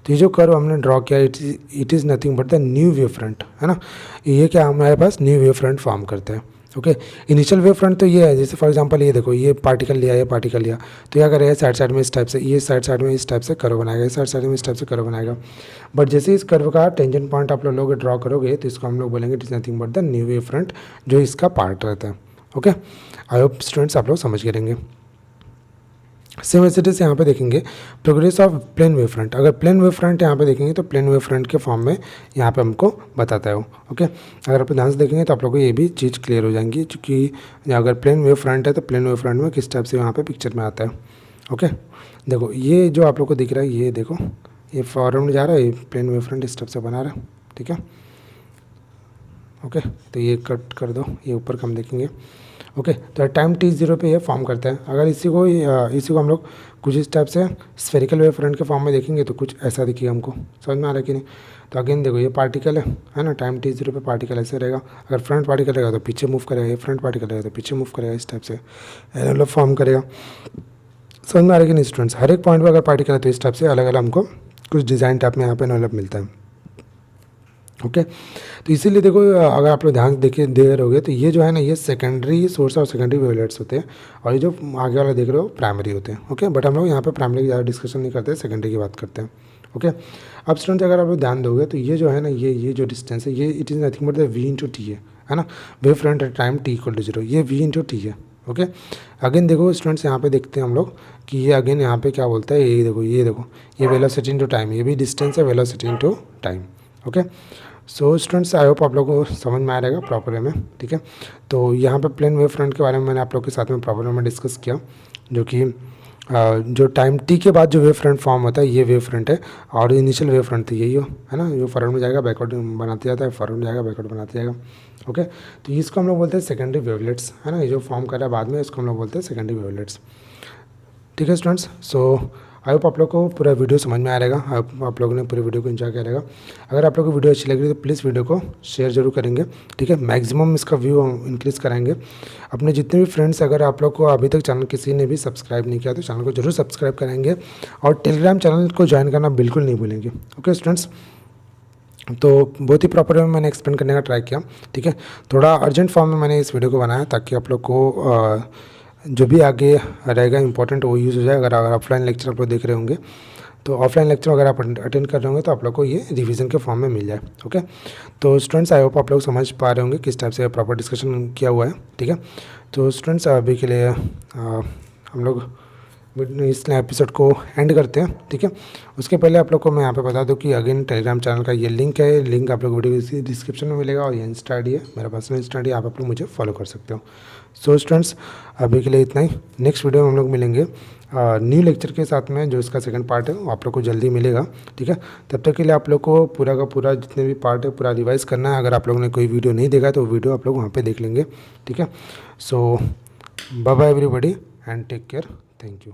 तो ये जो कर्व हमने ड्रॉ किया, it is nothing but the new wave front, है ना, ये क्या हमारे पास न्यू वेव फ्रंट फॉर्म करते हैं। ओके, इनिशियल वेव फ्रंट तो ये है, जैसे फॉर एग्जांपल ये देखो, ये पार्टिकल लिया, ये पार्टिकल लिया, तो क्या करेगा, साइड में इस टाइप से, ये साइड में इस टाइप से कर्व बनाएगा, ये साइड में इस टाइप से कर्व बनाएगा। बट जैसे इस कर्व का टेंजेंट पॉइंट आप लोग ड्रॉ करोगे तो इसको हम लोग बोलेंगे it is nothing but the new wave front, जो इसका पार्ट रहता है। ओके, आई होप स्टूडेंट्स आप लोग समझ करेंगे। सेम एसिड से यहाँ पे देखेंगे progress of plane wave front. अगर प्लेन वेव फ्रंट यहाँ पे देखेंगे तो प्लेन वेव फ्रंट के फॉर्म में यहाँ पे हमको बताता है वो। ओके, अगर आप ध्यान से देखेंगे तो आप लोगों को ये भी चीज़ क्लियर हो जाएंगी, क्योंकि अगर प्लेन वेव फ्रंट है तो प्लेन वेव फ्रंट में किस टाइप से यहाँ पे पिक्चर में आता है। ओके, देखो ये जो आप लोग को दिख रहा है, ये देखो ये फॉरवर्ड में जा रहा है, ये प्लेन वेव फ्रंट इस टाइप से बना रहा है, ठीक है। ओके, तो ये कट कर दो, ये ऊपर का हम देखेंगे। ओके, तो टाइम t0 पे ये फॉर्म करता है। अगर इसी को हम लोग कुछ इस टाइप से स्फेरिकल वेव फ्रंट के फॉर्म में देखेंगे तो कुछ ऐसा दिखेगा हमको, समझ में आ रहा है कि नहीं। तो अगेन देखो ये पार्टिकल है ना, टाइम t0 पे पार्टिकल ऐसे रहेगा। अगर फ्रंट पार्टिकल रहेगा तो पीछे मूव करेगा, ये फ्रंट पार्टिकल रहेगा तो पीछे मूव करेगा, इस टाइप से एनवेलप फॉर्म करेगा। समझ में आ रहा है कि नहीं स्टूडेंट्स। हर एक पॉइंट पर अगर पार्टिकल है तो इस टाइप से अलग अलग हमको कुछ डिज़ाइन टाइप में यहाँ पे एनवेलप मिलता है। ओके, तो इसीलिए देखो अगर आप लोग ध्यान दे रहोगे तो ये जो है ना, ये सेकेंडरी सोर्स और सेकेंडरी वेवलेट्स होते हैं, और ये जो आगे वाला देख रहे हो प्राइमरी होते हैं। ओके, बट हम लोग यहाँ पे प्राइमरी की ज़्यादा डिस्कशन नहीं करते, सेकेंडरी की बात करते हैं। ओके, अब स्टूडेंट अगर आप लोग ध्यान दोगे तो ये जो है ना, ये जो डिस्टेंस है, ये it is nothing but the v/t है ना, wave front at time t=0, ये v/t है। ओके, अगेन देखो स्टूडेंट्स यहाँ पे देखते हैं हम लोग कि ये अगेन यहाँ पे क्या बोलता है, ये देखो ये वेलोसिटी इनटू टाइम, ये भी डिस्टेंस है, velocity into time. Okay, so students I hope आप लोगों को समझ में आ रहेगा प्रॉपर वे में, ठीक है। तो यहाँ पे प्लेन वेव फ्रंट के बारे में मैंने आप लोग के साथ में प्रॉपर वे में डिस्कस किया, जो कि जो टाइम टी के बाद जो वेव फ्रंट फॉर्म होता है ये वेव फ्रंट है, और इनिशियल वेव फ्रंट तो यही हो, है ना, जो फॉरवर्ड में जाएगा बैकवर्ड बनाते जाता है, फॉरवर्ड में जाएगा बैकवर्ड बनाते जाएगा। ओके, तो इसको हम लोग बोलते हैं सेकेंडरी वेवलेट्स, है ना, ये जो फॉर्म कर रहा है बाद में इसको हम लोग बोलते हैं सेकेंडरी वेवलेट्स, ठीक है स्टूडेंट्स। सो आई होप आप लोग को पूरा वीडियो समझ में आ रहेगा, आप लोगों ने पूरे वीडियो को एंजॉय किया रहेगा। अगर आप लोग को वीडियो अच्छी लग रही है तो प्लीज़ वीडियो को शेयर जरूर करेंगे, ठीक है। मैक्सिमम इसका व्यू इंक्रीज़ कराएंगे। अपने जितने भी फ्रेंड्स, अगर आप लोग को अभी तक चैनल किसी ने भी सब्सक्राइब नहीं किया तो चैनल को जरूर सब्सक्राइब कराएंगे, और टेलीग्राम चैनल को ज्वाइन करना बिल्कुल नहीं भूलेंगे। ओके स्टूडेंट्स, तो बहुत ही प्रॉपर वे में मैंने एक्सप्लेन करने का ट्राई किया, ठीक है। थोड़ा अर्जेंट फॉर्म में मैंने इस वीडियो को बनाया ताकि आप लोग को जो भी आगे रहेगा इंपॉर्टेंट वो यूज़ हो जाए। अगर ऑफलाइन लेक्चर आप लोग देख रहे होंगे तो ऑफलाइन लेक्चर अगर आप अटेंड कर रहे होंगे तो आप लोग को ये रिवीजन के फॉर्म में मिल जाए। ओके, तो स्टूडेंट्स आई होप आप लोग समझ पा रहे होंगे किस टाइप से प्रॉपर डिस्कशन किया हुआ है, ठीक है। तो स्टूडेंट्स अभी के लिए हम लोग इस एपिसोड को एंड करते हैं, ठीक है। उसके पहले आप लोग को मैं यहाँ पे बता दूँ कि अगेन टेलीग्राम चैनल का ये लिंक है, लिंक आप लोग वीडियो डिस्क्रिप्शन में मिलेगा, और ये इंस्टा आई डी है, मेरा पर्सनल इंस्टा आई डी, आप लोग मुझे फॉलो कर सकते हो। सो स्टूडेंट्स अभी के लिए इतना ही। नेक्स्ट वीडियो में हम लोग मिलेंगे न्यू लेक्चर के साथ में, जो इसका सेकंड पार्ट है वो आप लोग को जल्दी मिलेगा, ठीक है। तब तक के लिए आप लोग को पूरा का पूरा जितने भी पार्ट है पूरा रिवाइज करना है। अगर आप लोगों ने कोई वीडियो नहीं देखा तो वीडियो आप लोग वहाँ पे देख लेंगे, ठीक है। So bye bye everybody and take care, thank you.